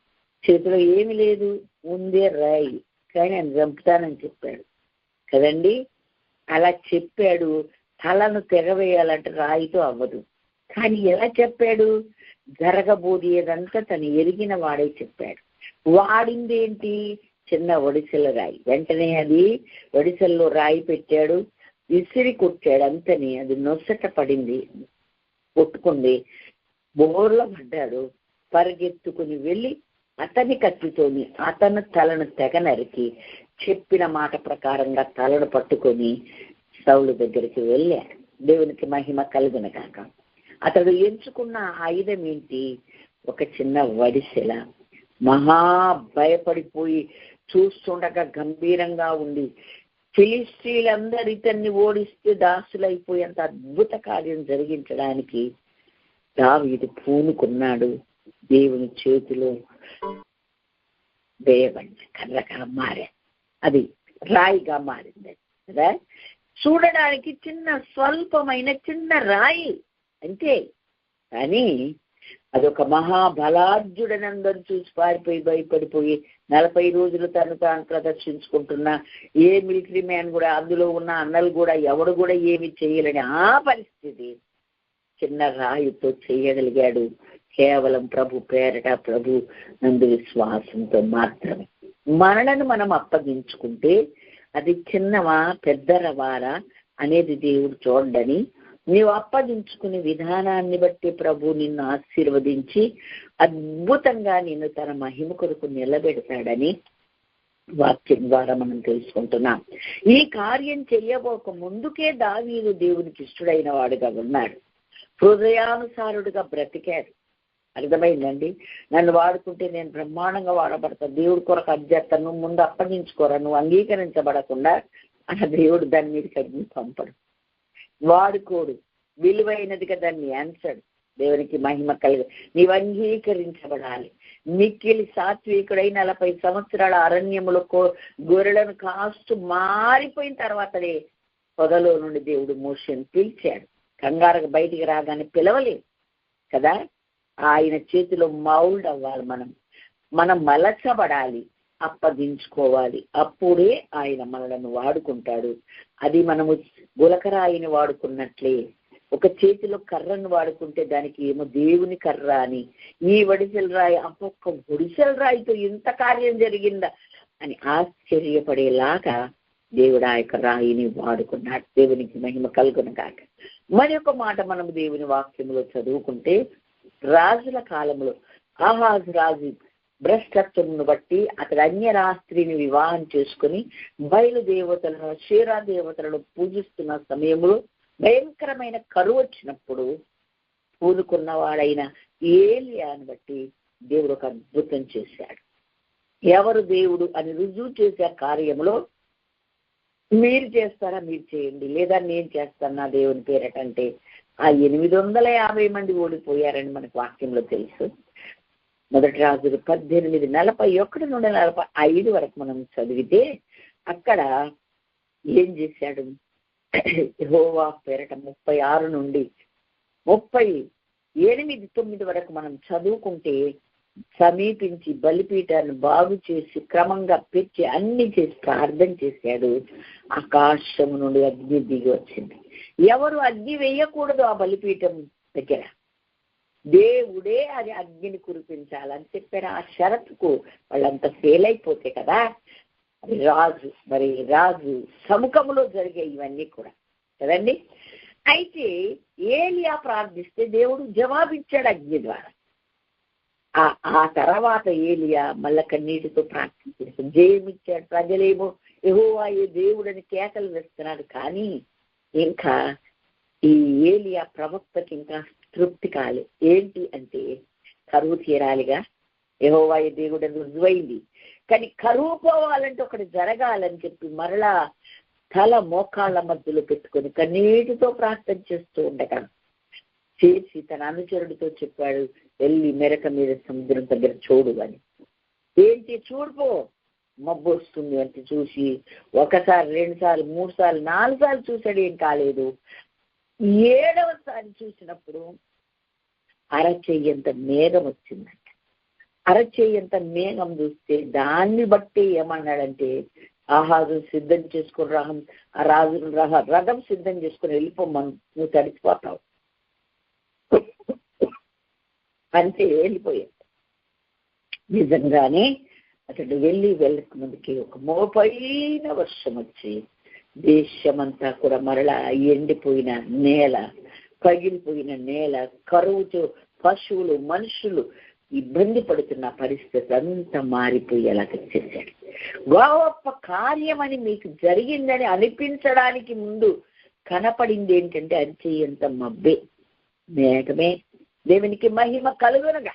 చేతిలో ఏమి లేదు, ఉందే రాయి, కానీ ఆయన చంపుతానని చెప్పాడు కదండి. అలా చెప్పాడు. తలను తెగవేయాలంటే రాయితో అవ్వదు. కానీ ఎలా చెప్పాడు? జరగబోయేదంతా తను ఎరిగిన వాడే చెప్పాడు. వాడింది ఏంటి? చిన్న ఒడిసెల రాయి. వెంటనే అది ఒడిసెల్లో రాయి పెట్టాడు, విసిరి కొట్టాడు. అంతని అది నొసట పడింది, కొట్టుకుంది, బోర్లో పడ్డాడు. పరిగెత్తుకుని వెళ్ళి అతని కత్తితోని అతను తలను తెగ నరికి, చెప్పిన మాట ప్రకారంగా తలను పట్టుకొని సౌలు దగ్గరికి వెళ్ళాడు. దేవునికి మహిమ కలుగును గాక. అతడు ఎంచుకున్న ఆయుధం ఏంటి? ఒక చిన్న వడిసెల. మహా భయపడిపోయి చూస్తుండగా గంభీరంగా ఉండి, ఫిలిష్తీయులందరూ ఇతన్ని ఓడిస్తే దాసులైపోయేంత అద్భుత కార్యం జరిగించడానికి దావీదు పూనుకున్నాడు. దేవుని చేతిలో వేయబడిన కర్రగా మారా, అది రాయిగా మారింది కదా. చూడడానికి చిన్న స్వల్పమైన చిన్న రాయి అంతే, కానీ అదొక మహాబలార్జుడనందరూ చూసి పారిపోయి భయపడిపోయి 40 రోజులు తాను ప్రదర్శించుకుంటున్న ఏ మిలిటరీ మ్యాన్ కూడా, అందులో ఉన్న అన్నలు కూడా, ఎవడు కూడా ఏమి చేయలేని ఆ పరిస్థితి చిన్న రాయితో చేయగలిగాడు. కేవలం ప్రభు పేరట, ప్రభు నందు విశ్వాసంతో మాత్రమే. మనలను మనం అప్పగించుకుంటే అది చిన్నవా పెద్దరవారా అనేది దేవుడు చూడని, నీవు అప్పగించుకునే విధానాన్ని బట్టి ప్రభు నిన్ను ఆశీర్వదించి అద్భుతంగా నిన్ను తన మహిమ కొరకు నిలబెడతాడని వాక్యం ద్వారా మనం తెలుసుకుంటున్నాం. ఈ కార్యం చెయ్యబోక ముందుకే దావీదు దేవునికి ఇష్టడైన వాడుగా ఉన్నాడు, హృదయానుసారుడుగా బ్రతికాడు. అర్థమైందండి? నన్ను వాడుకుంటే నేను బ్రహ్మాండంగా వాడబడతాను, దేవుడి కొరకు అధ్యతను నువ్వు ముందు అప్పగించుకోరా, నువ్వు అంగీకరించబడకుండా అన్న దేవుడు దాని మీదకి అగ్ని పంపడు, వాడుకోడు, విలువైనదిగా దాన్ని ఎంచడు. దేవునికి మహిమ కలుగు. నీవు అంగీకరించబడాలి. మిక్కిలి సాత్వికుడై 40 సంవత్సరాల అరణ్యములో గొర్రెలను కాస్తూ మారిపోయిన తర్వాతనే పొదలో నుండి దేవుడు మోషేను పిలిచాడు. కంగారుగా బయటికి రాగానే పిలవలేదు కదా. ఆయన చేతిలో మౌల్డ్ అవ్వాలి, మనం మలచబడాలి, అప్పగించుకోవాలి. అప్పుడే ఆయన మనలను వాడుకుంటాడు. అది మనము గులకరాయిని వాడుకున్నట్లే. ఒక చేతిలో కర్రను వాడుకుంటే దానికి ఏమో దేవుని కర్ర అని, ఈ వడిసెల రాయి, ఒక్క వడిసెల రాయితో ఇంత కార్యం జరిగిందా అని ఆశ్చర్యపడేలాగా దేవుడు ఆ యొక్క రాయిని వాడుకున్నాడు. దేవునికి మహిమ కలుగును గాక. మరి ఒక మాట మనము దేవుని వాక్యంలో చదువుకుంటే, రాజుల కాలంలో ఆహాజు రాజు భ్రష్టత్వమును బట్టి అతడు అన్యరాస్త్రిని వివాహం చేసుకుని బయలుదేవతలను, షేరా దేవతలను పూజిస్తున్న సమయంలో భయంకరమైన కరువు వచ్చినప్పుడు పూనుకున్నవాడైన ఏలియాను బట్టి దేవుడు ఒక అద్భుతం చేశాడు. ఎవరు దేవుడు అని రుజువు చేసే కార్యంలో మీరు చేస్తారా, మీరు చేయండి, లేదా నేను చేస్తాను నా దేవుని పేరటంటే ఆ 850 మంది ఓడిపోయారని మనకు వాక్యంలో తెలుసు. మొదటి రాజులు 18:41 నుండి 45 వరకు మనం చదివితే అక్కడ ఏం చేశాడు? యెహోవా పేరట 36 నుండి 38-9 వరకు మనం చదువుకుంటే, సమీపించి బలిపీఠాన్ని బాగు చేసి క్రమంగా పెట్టి అన్ని చేసి ప్రార్థన చేశాడు. ఆకాశము నుండి అగ్ని దిగి వచ్చింది. ఎవరు అగ్ని వేయకూడదు ఆ బలిపీఠం దగ్గర, దేవుడే అది అగ్నిని కురిపించాలని చెప్పారు. ఆ షరతుకు వాళ్ళంతా ఫెయిల్ అయిపోతే కదా, రాజు సముఖంలో జరిగే ఇవన్నీ కూడా కదండి. అయితే ఏలియా ప్రార్థిస్తే దేవుడు జవాబిచ్చాడు అగ్ని ద్వారా. ఆ తర్వాత ఏలియా మళ్ళా కన్నీటితో ప్రార్థించాడు, జయమిచ్చాడు. ప్రజలేమో యెహోవా ఏ దేవుడని కేకలు వేస్తున్నాడు, కానీ ఇంకా ఈ ఏలియా ప్రవక్తకి ఇంకా తృప్తి కాలే. ఏంటి అంటే కరువు తీరాలిగా, యెహోవా దేవుడు రుజువైంది. కానీ కరువు పోవాలంటే ఒకటి జరగాలని చెప్పి మరలా తల మోకాళ్ళ మధ్యలో పెట్టుకొని కన్నీటితో ప్రార్థన చేస్తూ ఉండగా చేసి తన అనుచరుడితో చెప్పాడు, వెళ్ళి మెరక మీద సముద్రం దగ్గర చూడు అని. ఏంటి చూడుపో, మబ్బు వస్తుంది అంటే చూసి ఒకసారి, 2 సార్లు, 3 సార్లు, 4 సార్లు చూసాడు, ఏం కాలేదు. 7వసారి చూసినప్పుడు అరచెయ్యంత మేఘం వచ్చిందంట. అరచెయ్యంత మేఘం చూస్తే దాన్ని బట్టి ఏమన్నాడంటే, ఆహాజు సిద్ధం చేసుకుని రథం సిద్ధం చేసుకుని వెళ్ళిపోమను, నువ్వు తడిచిపోతావు అంటే వెళ్ళిపోయాడు. నిజంగానే అతడు వెళ్ళక ముందుకి ఒక మోపైన వర్షం వచ్చి దేశమంతా కూడా మరలా ఎండిపోయిన నేల, పగిలిపోయిన నేల, కరువుతో పశువులు, మనుషులు ఇబ్బంది పడుతున్న పరిస్థితి అంతా మారిపోయేలాగా చేశాడు. గొప్ప కార్యమని మీకు జరిగిందని అనిపించడానికి ముందు కనపడింది ఏంటంటే అరిచేయంత మబ్బే, మేఘమే. దేవునికి మహిమ కలుగునగా.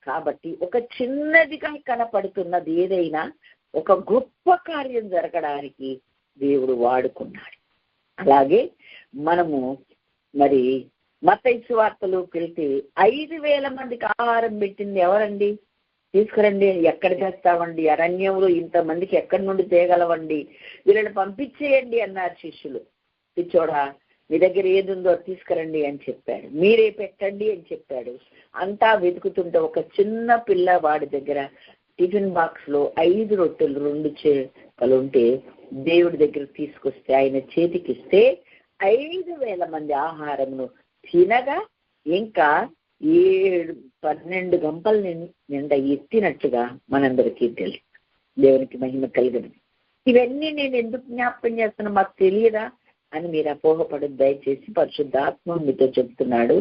కాబట్టి ఒక చిన్నదిగా కనపడుతున్నది ఏదైనా ఒక గొప్ప కార్యం జరగడానికి దేవుడు వాడుకున్నాడు. అలాగే మనము మరి మత్తయి సువార్తలోకి వెళ్తే 5,000 మందికి ఆహారం పెట్టింది ఎవరండి? తీసుకురండి, ఎక్కడ చేస్తామండి, అరణ్యంలో ఇంతమందికి ఎక్కడి నుండి తేగలవండి, వీళ్ళని పంపించేయండి అన్నారు శిష్యులు. పిచ్చోడా, మీ దగ్గర ఏది ఉందో తీసుకురండి అని చెప్పాడు. మీరే పెట్టండి అని చెప్పాడు. అంతా వెతుకుతుంటే ఒక చిన్న పిల్లవాడి దగ్గర టిఫిన్ బాక్స్ లో 5 రొట్టెలు 2 చేపలు ఉంటే దేవుడి దగ్గర తీసుకొస్తే ఆయన చేతికిస్తే 5,000 మంది ఆహారమును తినగా ఇంకా 12 గంపల నిండా ఎత్తినట్టుగా మనందరికీ తెలుసు. దేవునికి మహిమ కలిగినది. ఇవన్నీ నేను ఎందుకు జ్ఞాపకం చేస్తున్నా మాకు తెలియదా అని మీరు అపోహపడదు. దయచేసి పరిశుద్ధాత్మ మీతో చెప్తున్నాడు.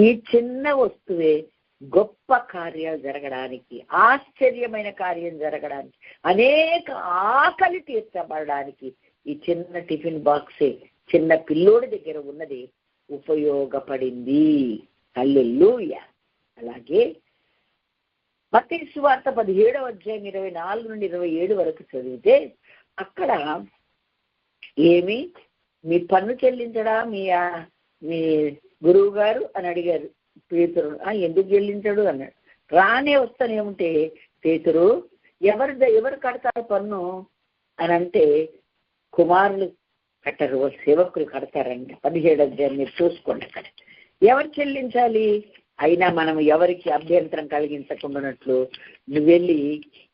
ఈ చిన్న వస్తువే గొప్ప కార్యాలు జరగడానికి, ఆశ్చర్యమైన కార్యం జరగడానికి, అనేక ఆకలి తీర్చబడడానికి ఈ చిన్న టిఫిన్ బాక్సే చిన్న పిల్లోడి దగ్గర ఉన్నది ఉపయోగపడింది. హల్లెలూయా. అలాగే మత్తయి సువార్త 17వ అధ్యాయం 24 నుండి 27 వరకు చదివితే అక్కడ ఏమి మీ పన్ను చెల్లించడా మీ గురువు గారు అని అడిగారు పేతురు. ఎందుకు చెల్లించడు అన్నాడు. రానే వస్తానేముంటే పేతురు ఎవరు కడతారు పన్ను అని అంటే కుమారులు కట్టరు, సేవకులు కడతారండి. 17వ అధ్యాయం మీరు చూసుకోండి. అక్కడ ఎవరు చెల్లించాలి? అయినా మనం ఎవరికి అభ్యంతరం కలిగించకుండానట్లు నువ్వు వెళ్ళి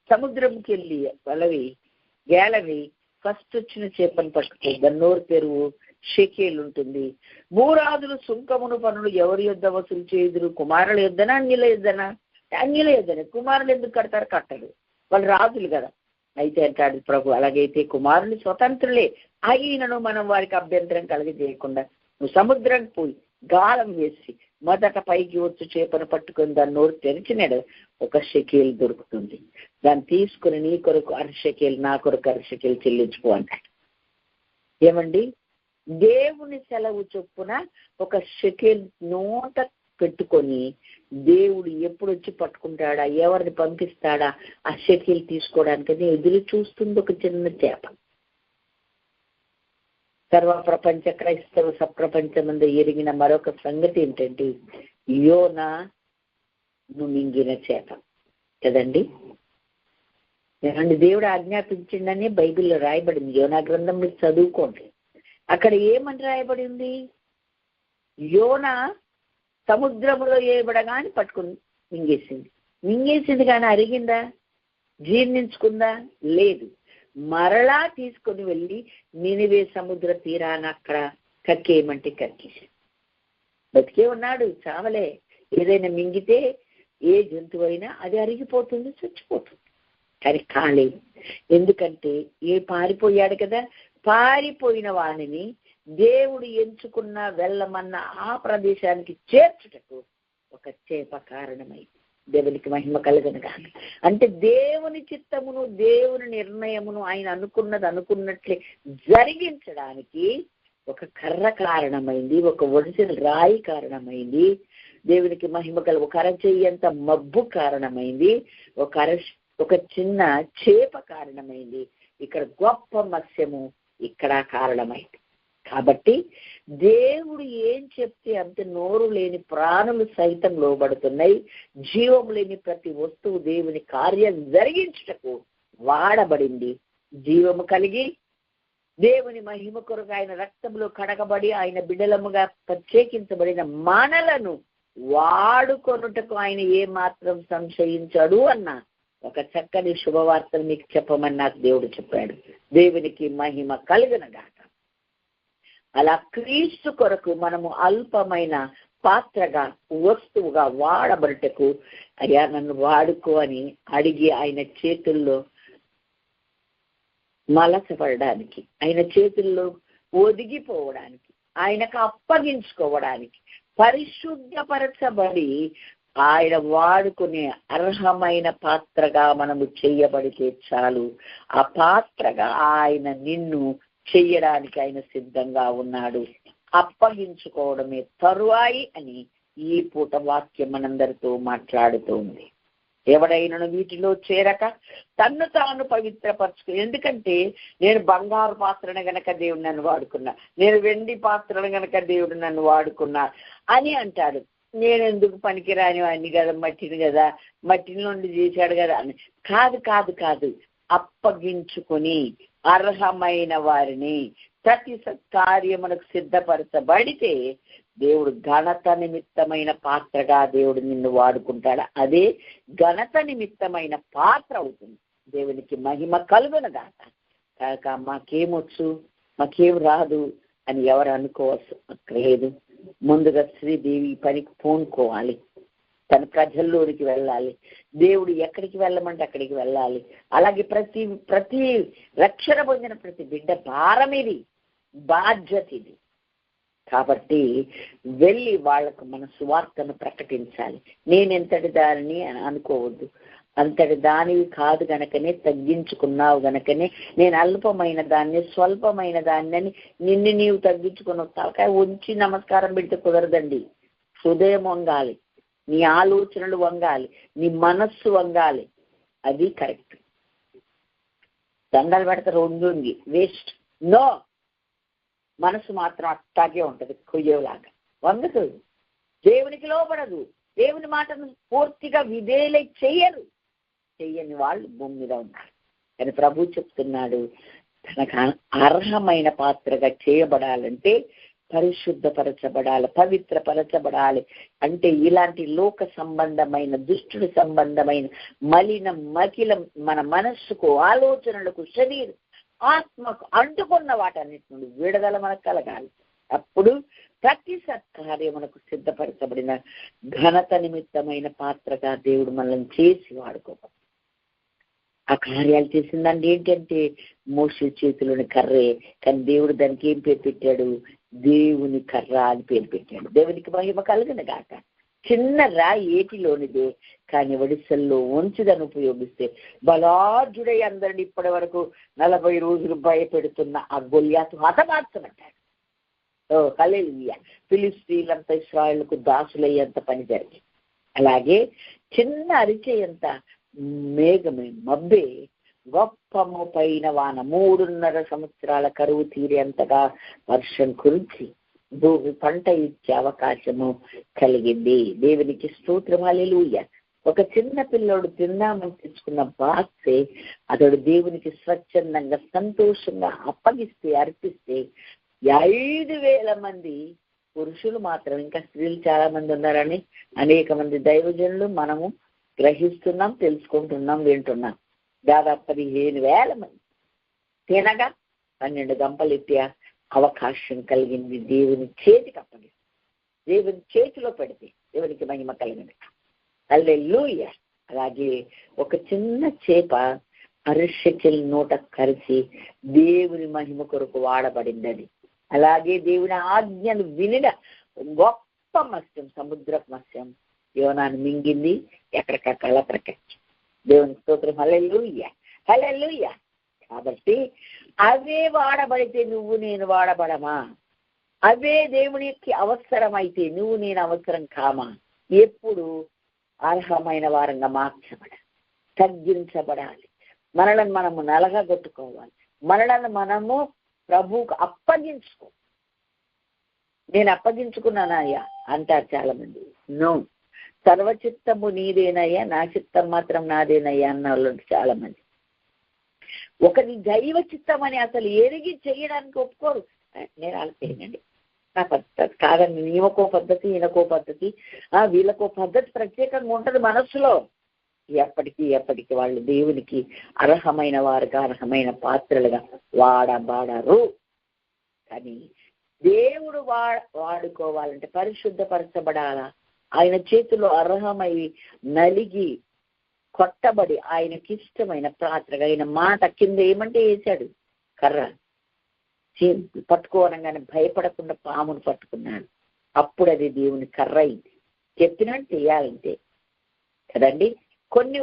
సముద్రంకి వెళ్ళి గేలవి ఫస్ట్ వచ్చిన చేపను పట్టుకో. దన్నోరు తెరువు షెకేలు ఉంటుంది. 3 రాజులు సుంకమును పనులు ఎవరి యొద్ద వసూలు చేయుదురు? కుమారుల యొద్దనా అన్యుల యొద్దనా? అన్యుల యొద్దనే. కుమారులు ఎందుకు కడతారు? కట్టరు, వాళ్ళు రాజులు కదా. అయితే అంటాడు ప్రభు, అలాగైతే కుమారులు స్వతంత్రులే అయినను మనం వారికి అభ్యంతరం కలిగజేయకుండా నువ్వు సముద్రానికి పోయి గాలం వేసి మొదట పైకి వచ్చు చేపను పట్టుకొని దాన్ని నోరు తెరిచినాడు, 1 షెకేల్ దొరుకుతుంది. దాన్ని తీసుకుని నీ కొరకు 1/2 షెకేల్, నా కొరకు 1/2 షెకేల్ చెల్లించుకో అన్నాడు. ఏమండి, దేవుని సెలవు చొప్పున 1 షెకేల్ నోట పెట్టుకొని దేవుడు ఎప్పుడు వచ్చి పట్టుకుంటాడా, ఎవరిని పంపిస్తాడా ఆ షెకేల్ తీసుకోవడానికని ఎదురు చూస్తుంది ఒక చిన్న చేప. సర్వప్రపంచ క్రైస్తవ సప్రపంచమందు ఎరిగిన మరొక సంగతి ఏంటంటే యోనాను మింగిన చేప కదండి. ఏమండి, దేవుడు ఆజ్ఞాపించిందని బైబిల్లో రాయబడింది. యోనా గ్రంథం మీరు చదువుకోండి. అక్కడ ఏమని రాయబడి ఉంది? యోనా సముద్రంలో ఏబడగాని పట్టుకుని మింగేసింది కానీ అరిగిందా, జీర్ణించుకుందా? లేదు. మరలా తీసుకొని వెళ్ళి నినివే సముద్ర తీరాన అక్కడ కక్కేయమంటే కక్కేసి బతికే ఉన్నాడు, చావలే. ఏదైనా మింగితే ఏ జంతువు అయినా అది అరిగిపోతుంది, చచ్చిపోతుంది. కానీ కాలేదు. ఎందుకంటే పారిపోయాడు కదా. పారిపోయిన వాణిని దేవుడు ఎంచుకున్న వెళ్ళమన్న ఆ ప్రదేశానికి చేర్చుటకు 1 చేప కారణమైంది. దేవునికి మహిమ కలుగును గాక. అంటే దేవుని చిత్తమును, దేవుని నిర్ణయమును ఆయన అనుకున్నది అనుకున్నట్లే జరిగించడానికి ఒక కర్ర కారణమైంది, ఒక ఒడిసిన రాయి కారణమైంది, దేవునికి మహిమ కల ఒక అరచెయ్యంత మబ్బు కారణమైంది, ఒక చిన్న చేప కారణమైంది, ఇక్కడ గొప్ప మత్స్యము ఇక్కడ కారణమైంది. కాబట్టి దేవుడు ఏం చెప్తే అంత నోరు లేని ప్రాణులు సైతం లోబడుతున్నాయి. జీవం లేని ప్రతి వస్తువు దేవుని కార్యం జరిగించుటకు వాడబడింది. జీవము కలిగి దేవుని మహిమ కొరకు ఆయన రక్తంలో కడగబడి ఆయన బిడ్డలముగా ప్రత్యేకించబడిన మనలను వాడుకొనుటకు ఆయన ఏ మాత్రం సంశయించాడు అన్న ఒక చక్కని శుభవార్తను మీకు చెప్పమని నాకు దేవుడు చెప్పాడు. దేవునికి మహిమ కలుగునుగాక. అలా క్రీస్తు కొరకు మనము అల్పమైన పాత్రగా వస్తువుగా వాడబడుటకు అయ్యా నన్ను వాడుకో అని అడిగి ఆయన చేతుల్లో మలసపడడానికి, ఆయన చేతుల్లో ఒదిగిపోవడానికి, ఆయనకు అప్పగించుకోవడానికి, పరిశుద్ధపరచబడి ఆయన వాడుకునే అర్హమైన పాత్రగా మనము చెయ్యబడితే చాలు. ఆ పాత్రగా ఆయన నిన్ను చెయ్యడానికి ఆయన సిద్ధంగా ఉన్నాడు. అప్పగించుకోవడమే తరువాయి అని ఈ పూట వాక్యం మనందరితో మాట్లాడుతోంది. ఎవడైనా వీటిలో చేరక తన్ను తాను పవిత్రపరచుకో. ఎందుకంటే నేను బంగారు పాత్రను గనక దేవుడు నన్ను వాడుకున్నా, నేను వెండి పాత్రను గనక దేవుడు నన్ను వాడుకున్నా అని అంటాడు. నేను ఎందుకు పనికిరాని వాడిని కదా, మట్టిని కదా, మట్టిని నుండి చేశాడు కదా అని. కాదు కాదు కాదు, అప్పగించుకుని అర్హమైన వారిని ప్రతి సత్కార్యమునకు సిద్ధపరచబడితే దేవుడు ఘనత నిమిత్తమైన పాత్రగా దేవుడు నిన్ను వాడుకుంటాడు. అదే ఘనత నిమిత్తమైన పాత్ర అవుతుంది. దేవునికి మహిమ కలుగునుగాక. కాక మాకేమొచ్చు, మాకేం రాదు అని ఎవరు అనుకోవలేదు. ముందుగా శ్రీదేవి పనికి పూనుకోవాలి, తన ప్రజల్లోనికి వెళ్ళాలి. దేవుడు ఎక్కడికి వెళ్ళమంటే అక్కడికి వెళ్ళాలి. అలాగే ప్రతి రక్షణ పొందిన ప్రతి బిడ్డ భారం ఇది, బాధ్యత ఇది. కాబట్టి వెళ్ళి వాళ్లకు మన సువార్తను ప్రకటించాలి. నేనెంతటి దానిని అనుకోవద్దు, అంతటి దానివి కాదు గనకనే తగ్గించుకున్నావు గనకనే నేను అల్పమైన దాన్ని స్వల్పమైన దాన్ని అని నిన్ను నీవు తగ్గించుకున్నావు. తలకాయ ఉంచి నమస్కారం పెడితే కుదరదండి. హృదయం వంగాలి, నీ ఆలోచనలు వంగాలి, నీ మనస్సు వంగాలి. అది కరెక్ట్. దండాలు పెడతారు వంగి వేస్ట్. నో, మనసు మాత్రం అట్టాగే ఉంటది, కొయ్యేలాగా వంగదు, దేవునికి లోపడదు, దేవుని మాటను పూర్తిగా విధేయులై చెయ్యని వాళ్ళు భూమి మీద ఉన్నారు. కానీ ప్రభు చెప్తున్నాడు, తనకు అర్హమైన పాత్రగా చేయబడాలంటే పరిశుద్ధపరచబడాలి, పవిత్రపరచబడాలి. అంటే ఇలాంటి లోక సంబంధమైన దుష్టుడి సంబంధమైన మలినం మకిలం మన మనస్సుకు, ఆలోచనలకు, శరీరం, ఆత్మకు అంటుకున్న వాటన్నిటి నుండి విడుదల మనకు కలగాలి. అప్పుడు ప్రతి సత్కార్యమునకు సిద్ధపరచబడిన ఘనత నిమిత్తమైన పాత్రగా దేవుడు మనల్ని చేసి వాడుకోవాలి. ఆ కార్యాలు చేసిందండి ఏంటంటే మోషే చేతిలోని కర్రే, కానీ దేవుడు దానికి ఏం పేరు పెట్టాడు? దేవుని కర్ర అని పేరు పెట్టాడు. దేవునికి మహిమ కలుగునుగాక. చిన్న రాయి ఏటిలోనిదే, కానీ వడిసల్లో ఉంచుదని ఉపయోగిస్తే బలాఢ్యుడై అందరిని ఇప్పటి వరకు 40 రోజులు భయపెడుతున్న ఆ గొల్యాతు హతమార్చబడ్డాడు. హల్లెలూయా. ఫిలిష్తీయులంతా ఇశ్రాయేలుకు దాసులయ్యేంత పని జరిగింది. అలాగే చిన్న అరిచేయంత మేఘమే మబ్బే గొప్ప మోపైన వాన 3.5 సంవత్సరాల కరువు తీరేంతగా వర్షం కురిచి భూమి పంట ఇచ్చే అవకాశము కలిగింది. దేవునికి స్తోత్రం. హల్లెలూయా. ఒక చిన్న పిల్లోడు తిందామని తెచ్చుకున్న బాక్సే అతడు దేవునికి స్వచ్ఛందంగా సంతోషంగా అర్పిస్తే 5,000 మంది పురుషులు మాత్రం, ఇంకా స్త్రీలు చాలా మంది ఉన్నారని అనేక మంది దైవజనులు మనము గ్రహిస్తున్నాం, తెలుసుకుంటున్నాం, వింటున్నాం. దాదాపు 15,000 మంది తినగా 12 గంపలు ఎత్తే అవకాశం కలిగింది. దేవుని చేతికి అప్పగిస్తే, దేవుని చేతిలో పెడితే దేవునికి మహిమ కలిగింది. హల్లెలూయా. అలాగే ఒక చిన్న చేప అరిషెకెల్ నోట కరిచి దేవుని మహిమ కొరకు వాడబడింది. అది అలాగే దేవుని ఆజ్ఞను వినిన గొప్ప మత్స్యం, సముద్రపు మత్స్యం యోనాను మింగింది, ఎక్కడికక్కడ ప్రకటించి. దేవుని స్తోత్రం. హల్లెలూయా, హల్లెలూయా. కాబట్టి అవే వాడబడితే నువ్వు నేను వాడబడమా? అవే దేవునికి అవసరమైతే నువ్వు నేను అవసరం కామా? ఎప్పుడు అర్హమైన వారంగా మార్చబడాలి, తగ్గించబడాలి, మనలను మనము నలగగొట్టుకోవాలి, మనలను మనము ప్రభువుకు అప్పగించుకో. నేను అప్పగించుకున్నానయ్యా అంటారు చాలా మంది. నో, సర్వచిత్తము నీదేనయ్యా, నా చిత్తం మాత్రం నాదేనయ్యా అన్న వాళ్ళు చాలా మంది. ఒకరి దైవ చిత్తం అని అసలు ఎరిగి చేయడానికి ఒప్పుకోరు. నేను అలా చేయనండి, నా పద్ధతి కాదండి, ఈమెకో పద్ధతి, ఈయనకో పద్ధతి, వీళ్ళకో పద్ధతి ప్రత్యేకంగా ఉంటుంది మనస్సులో. ఎప్పటికీ వాళ్ళు దేవునికి అర్హమైన వారుగా, అర్హమైన పాత్రలుగా వాడబడరు. కానీ దేవుడు వాడుకోవాలంటే పరిశుద్ధపరచబడాలా, ఆయన చేతిలో అర్హమై నలిగి కొట్టబడి ఆయనకి ఇష్టమైన పాత్రగా, ఆయన మాట కింద ఏమంటే వేశాడు, కర్ర పట్టుకోవడంగానే భయపడకుండా పామును పట్టుకున్నాడు. అప్పుడు అది దేవుని కర్ర అయింది. చెప్పినట్టు చేయాలంటే కదండి. కొన్ని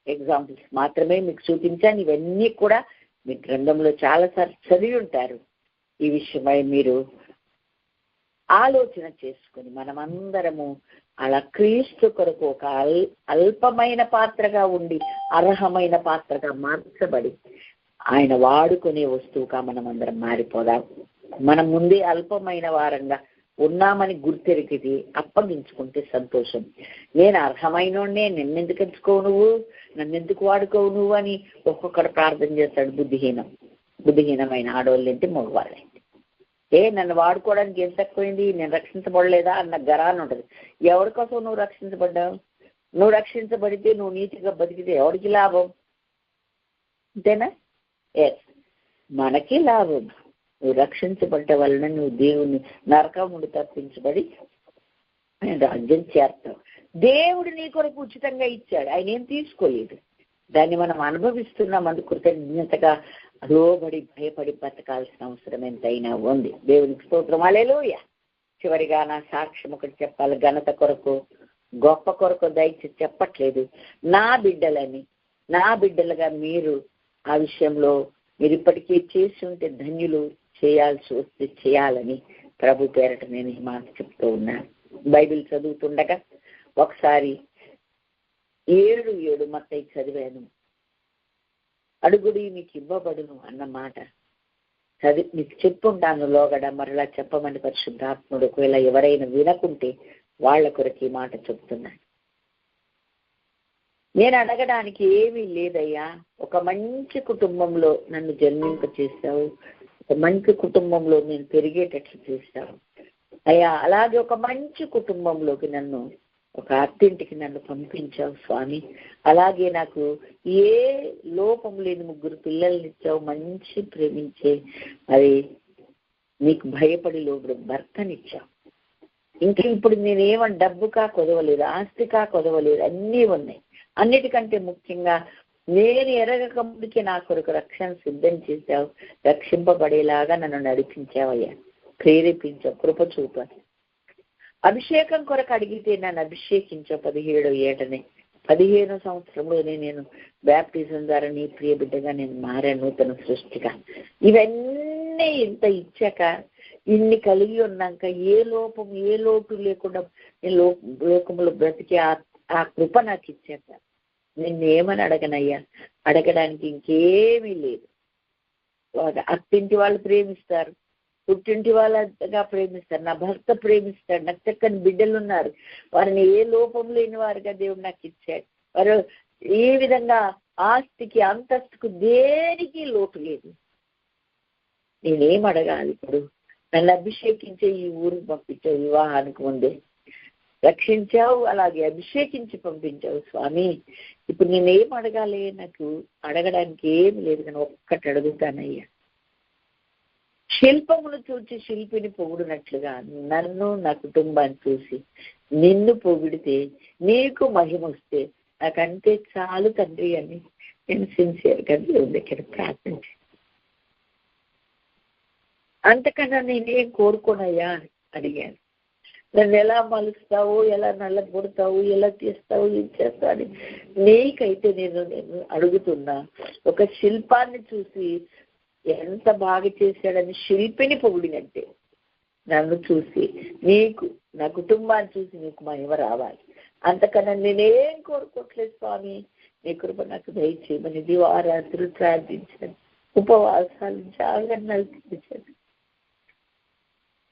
ఎగ్జాంపుల్స్ మాత్రమే మీకు చూపించాను. ఇవన్నీ కూడా మీ గ్రంథంలో చాలాసార్లు చదివి ఉంటారు. ఈ విషయమై మీరు ఆలోచన చేసుకుని మనమందరము అలా క్రీస్తు కొరకు ఒక అల్పమైన పాత్రగా ఉండి అర్హమైన పాత్రగా మార్చబడి ఆయన వాడుకునే వస్తువుగా మనం అందరం మారిపోదాం. మనం ముందే అల్పమైన వారంగా ఉన్నామని గుర్తెరిగితే అప్పగించుకుంటే సంతోషం. నేను అర్హమైనోడ్నే, నిన్నెందుకు ఎంచుకోవు నువ్వు, నన్నెందుకు వాడుకోవు నువ్వు అని ఒక్కొక్కడు ప్రార్థన చేస్తాడు. బుద్ధిహీనమైన ఆడవాళ్ళు ఏంటి, మగవాళ్ళేంటి, నన్ను వాడుకోవడానికి ఏం తక్కువైంది, నేను రక్షించబడలేదా అన్న గరాన్ని ఉంటుంది. ఎవరి కోసం నువ్వు రక్షించబడ్డావు? నువ్వు రక్షించబడితే, నువ్వు నీతిగా బతికితే ఎవరికి లాభం? అంతేనా? ఎస్, మనకి లాభం. నువ్వు రక్షించబడ్డ వలన నువ్వు దేవుని నరకం నుండి తప్పించబడి ఆయన రాజ్యం చేస్తావు. దేవుడు నీ కొరకు ఉచితంగా ఇచ్చాడు, ఆయన ఏం తీసుకోలేదు. దాన్ని మనం అనుభవిస్తున్నాం. అందుకు కృతజ్ఞతగా లోబడి భయపడి బతకాల్సిన అవసరం ఎంతైనా ఉంది. దేవునికి స్తోత్రం, హల్లెలూయా. చివరిగా నా సాక్ష్యం ఒకటి చెప్పాలి. ఘనత కొరకు, గొప్ప కొరకు దయచేసి చెప్పట్లేదు. నా బిడ్డలుగా మీరు ఆ విషయంలో మీరు ఇప్పటికీ చేసి ఉంటే ధన్యులు, చేయాల్సి వస్తే చేయాలని ప్రభు పేరట నేను ఈ మాట చెప్తూ ఉన్నాను. బైబిల్ చదువుతుండగా ఒకసారి 7:7 మత్తయి చదివాను. అడుగుడి మీకు ఇవ్వబడును అన్న మాట మీకు చెప్పుంటాను లోగడ, మరలా చెప్పమని పరిశుద్ధాత్ముడు ఒకవేళ ఎవరైనా వినకుంటే వాళ్ళ కొరకు ఈ మాట చెప్తున్నాను. నేను అడగడానికి ఏమీ లేదయ్యా, ఒక మంచి కుటుంబంలో నన్ను జన్మింప చేస్తావు, ఒక మంచి కుటుంబంలో నేను పెరిగేటట్లు చేస్తావు అయ్యా. అలాగే ఒక మంచి కుటుంబంలోకి నన్ను, ఒక అత్తింటికి నన్ను పంపించావు స్వామి. అలాగే నాకు ఏ లోపం లేని 3 పిల్లల్ని ఇచ్చావు, మంచి ప్రేమించే మరి నీకు భయపడి లోబడి భర్తనిచ్చావు. ఇంకా ఇప్పుడు నేనేమని డబ్బుకా కొదవలేదు, ఆస్తికా కొదవలేదు, అన్నీ ఉన్నాయి. అన్నిటికంటే ముఖ్యంగా నేను ఎరగక ముందుకే నా కొరకు రక్షణ సిద్ధం చేశావు, రక్షింపబడేలాగా నన్ను నడిపించావయ్యా, ప్రేరేపించావు, కృప చూపాలి. అభిషేకం కొరకు అడిగితే నన్ను అభిషేకించావు 17వ ఏటనే. 15వ సంవత్సరంలోనే నేను బ్యాప్టిజం ద్వారా నీ ప్రియ బిడ్డగా నేను మారాను, నూతన సృష్టిగా. ఇవన్నీ ఇంత ఇచ్చాక, ఇన్ని కలిగి ఉన్నాక ఏ లోపం ఏ లోటు లేకుండా నేను లోకంలో బ్రతికి ఆ కృప నాకు ఇచ్చాక నిన్నేమని అడగనయ్యా. అడగడానికి ఇంకేమీ లేదు. అత్తింటి వాళ్ళు ప్రేమిస్తారు, పుట్టింటి వాళ్ళగా ప్రేమిస్తారు, నా భర్త ప్రేమిస్తాడు, నాకు చక్కని బిడ్డలు ఉన్నారు, వారిని ఏ లోపం లేని వారుగా దేవుడు నాకు ఇచ్చాడు. వారు ఈ విధంగా ఆస్తికి అంతస్తుకు దేనికి లోటు లేదు. నేనేం అడగాలి ఇప్పుడు? నన్ను అభిషేకించే ఈ ఊరికి పంపించావు, వివాహానికి ముందే రక్షించావు, అలాగే అభిషేకించి పంపించావు స్వామి. ఇప్పుడు నేనేం అడగాలి? నాకు అడగడానికి ఏమి లేదు, కానీ ఒక్కటి అడుగుతానయ్యా. శిల్పమును చూచి శిల్పిని పొగుడునట్లుగా నన్ను, నా కుటుంబాన్ని చూసి నిన్ను పొగిడితే నీకు మహిమ వస్తే నాకంటే చాలు తండ్రి అని నేను సిన్సియర్గా దేవుని దగ్గర ప్రార్థించి, అంతకన్నా నేనేం కోరుకోనయ్యా అని అడిగాను. నన్ను ఎలా మలుస్తావు, ఎలా నల్లగొడతావు, ఎలా తీస్తావు, ఏం చేస్తావు అని నీకైతే నేను అడుగుతున్నా. ఒక శిల్పాన్ని చూసి ఎంత బాగా చేశాడని శిల్పిని పొగిడినట్టే నన్ను చూసి నీకు, నా కుటుంబాన్ని చూసి నీకు మహిమ రావాలి. అంతకన్నా నేనేం కోరుకోవట్లేదు స్వామి, నీ కృప నాకు దయచేయమని దివారాత్రులు ప్రార్థించాను. ఉపవాసాలు, జాగరణలు చేశాను.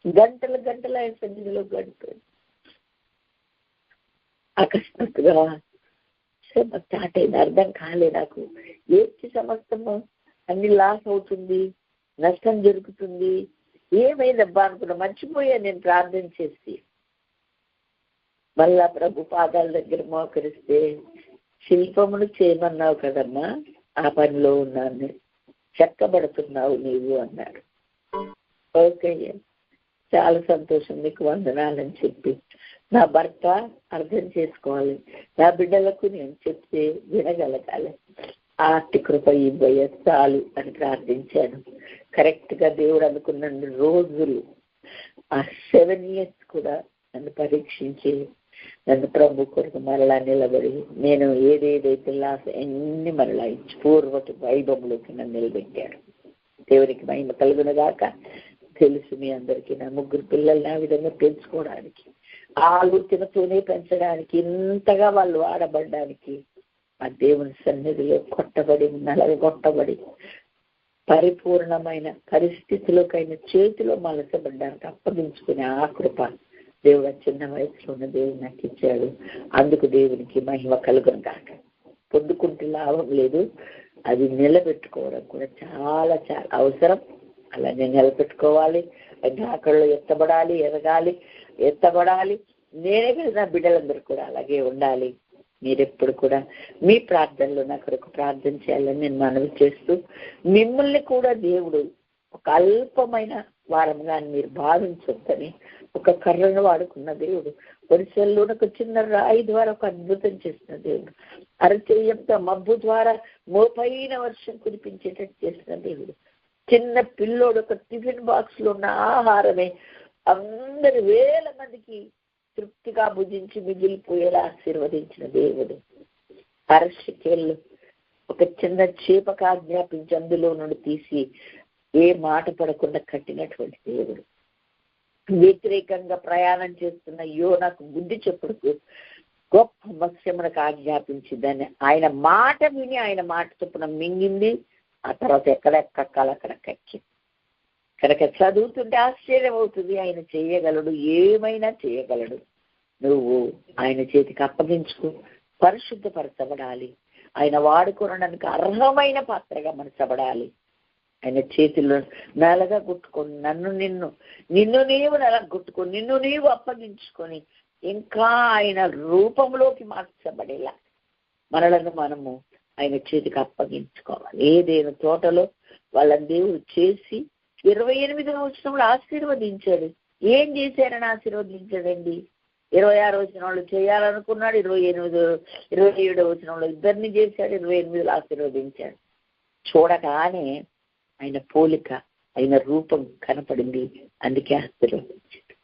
గంటలు గంటలు ఆయన సన్నిధిలో గడిపాను. అకస్మాత్తుగా స్టార్ట్ అయింది, అర్థం కాలే నాకు. ఏడ్చి సమస్తము అన్ని లాస్ అవుతుంది, నష్టం జరుగుతుంది, ఏమైందబ్బా అనుకున్నా. మర్చిపోయాను నేను ప్రార్థన చేసి. మళ్ళా ప్రభు పాదాల దగ్గర మోకరిస్తే, శిల్పమును చేయమన్నావు కదమ్మా, ఆ పనిలో ఉన్నాను, చెక్కబడుతున్నావు నీవు అన్నాడు. ఓకే, చాలా సంతోషం, నీకు వందనాలని చెప్పి నా భర్త అర్థం చేసుకోవాలి, నా బిడ్డలకు నేను చెప్తే వినగలగాలి. ఆర్టి కృప ఇవ్వయ్య చాలు అని ప్రార్థించాను. కరెక్ట్ గా దేవుడు అనుకున్న రోజులు, ఆ 7 years కూడా నన్ను పరీక్షించి నన్ను ప్రభు కొరకు మరలా నిలబడి, నేను ఏదేదైతే లాస్ అన్ని మరలా ఇచ్చి పూర్వటి వైభవంలోకి నన్ను నిలబెట్టాడు. దేవునికి మహిమ కలుగునగాక. తెలుసు మీ అందరికీ, నా 3 పిల్లల్ని ఆ విధంగా పెంచుకోవడానికి, ఆలోచనతోనే పెంచడానికి, ఇంతగా వాళ్ళు ఆడబడ్డానికి ఆ దేవుని సన్నిధిలో కొట్టబడి, నలగొట్టబడి, పరిపూర్ణమైన పరిస్థితిలోకైనా చేతిలో మలసబడ్డానికి అప్పగించుకునే ఆ కృప దేవుడు చిన్న వయసులో ఉన్న దేవుడు నాకు ఇచ్చాడు. అందుకు దేవునికి మహిమ కలుగును కాక. పొందుకుంటే లాభం లేదు, అది నిలబెట్టుకోవడం కూడా చాలా చాలా అవసరం. అలాగే నిలబెట్టుకోవాలి, అక్కడలో ఎత్తబడాలి, ఎత్తబడాలి. నేనే కదా, నా బిడ్డలందరూ కూడా అలాగే ఉండాలి. మీరెప్పుడు కూడా మీ ప్రార్థనలో నా కొరకు ప్రార్థన చేయాలని నేను మనవి చేస్తూ, మిమ్మల్ని కూడా దేవుడు ఒక అల్పమైన వారంగా మీరు భావించొద్దని, ఒక కర్రను వాడుకున్న దేవుడు, వరిసెల్లో ఒక చిన్న రాయి ద్వారా ఒక అద్భుతం చేసిన దేవుడు, అరచేయంతో మబ్బు ద్వారా మోపైన వర్షం కురిపించేటట్టు చేసిన దేవుడు, చిన్న పిల్లోడు ఒక టిఫిన్ బాక్స్ లో ఉన్న ఆహారమే అందరి 1000 మందికి తృప్తిగా భుజించి మిగిలిపోయేలా ఆశీర్వదించిన దేవుడు, అరశకేళ్ళు ఒక చిన్న చేపకు ఆజ్ఞాపించి అందులో నుండి తీసి ఏ మాట పడకుండా కట్టినటువంటి దేవుడు, వ్యతిరేకంగా ప్రయాణం చేస్తున్న యోనాకు బుద్ధి చెప్పుడుకు గొప్ప మత్స్యమునకు ఆజ్ఞాపించి దాన్ని ఆయన మాట విని ఆయన మాట చొప్పున మింగింది. ఆ తర్వాత ఎక్కడెక్కాలి అక్కడ కక్కి. కనుక చదువుతుంటే ఆశ్చర్యం అవుతుంది, ఆయన చేయగలడు, ఏమైనా చేయగలడు. నువ్వు ఆయన చేతికి అప్పగించుకు పరిశుద్ధపరచబడాలి. ఆయన వాడుకోవడానికి అర్హమైన పాత్రగా మనచబడాలి. ఆయన చేతిలో నలగా గుట్టుకొని నిన్ను నీవు నలగొట్టుకొని నిన్ను నీవు అప్పగించుకొని ఇంకా ఆయన రూపంలోకి మార్చబడేలా మనలను మనము ఆయన చేతికి అప్పగించుకోవాలి. ఏదైనా తోటలో వాళ్ళని దేవుడు చేసి 28వ వచనంలో ఆశీర్వదించాడు. ఏం చేశారని ఆశీర్వదించాడండి? 26వ వచనంలో చేయాలనుకున్నాడు, 27వ వచనంలో ఇద్దరిని చేశాడు, 28లో ఆశీర్వదించాడు. చూడగానే ఆయన పోలిక, ఆయన రూపం కనపడింది, అందుకే ఆశీర్వదించాడు.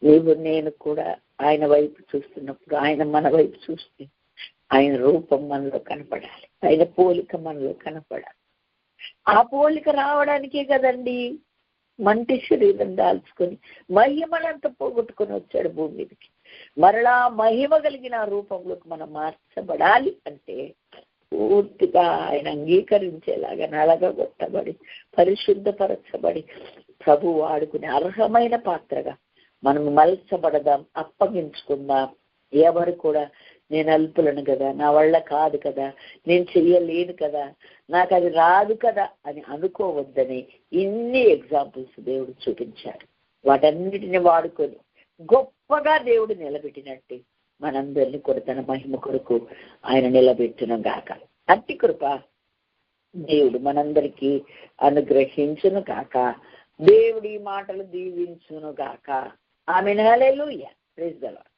నీవు నేను కూడా ఆయన వైపు చూస్తున్నప్పుడు, ఆయన మన వైపు చూస్తే ఆయన రూపం మనలో కనపడాలి, ఆయన పోలిక మనలో కనపడాలి. ఆ పోలిక రావడానికే కదండి మంటి శరీరం దాల్చుకొని మహిమనంతా పోగొట్టుకొని వచ్చాడు భూమి మీదకి. మరలా మహిమ కలిగిన రూపంలోకి మనం మార్చబడాలి అంటే పూర్తిగా ఆయన అంగీకరించేలాగా నలగగొట్టబడి పరిశుద్ధపరచబడి ప్రభు వాడుకునే అర్హమైన పాత్రగా మనం మలచబడదాం, అప్పగించుకుందాం. ఎవరు కూడా నేను అల్పులను కదా, నా వల్ల కాదు కదా, నేను చెయ్యలేను కదా, నాకు అది రాదు కదా అని అనుకోవద్దని ఇన్ని ఎగ్జాంపుల్స్ దేవుడు చూపించాడు. వాటన్నిటిని వాడుకొని గొప్పగా దేవుడు నిలబెట్టినట్టు మనందరినీ కూడా తన మహిమ కొరకు ఆయన నిలబెట్టును గాక. అట్టి కృప దేవుడు మనందరికీ అనుగ్రహించును గాక. దేవుడి మాటలు దీవించును గాక. ఆమేన్. హల్లెలూయా. Praise the lord.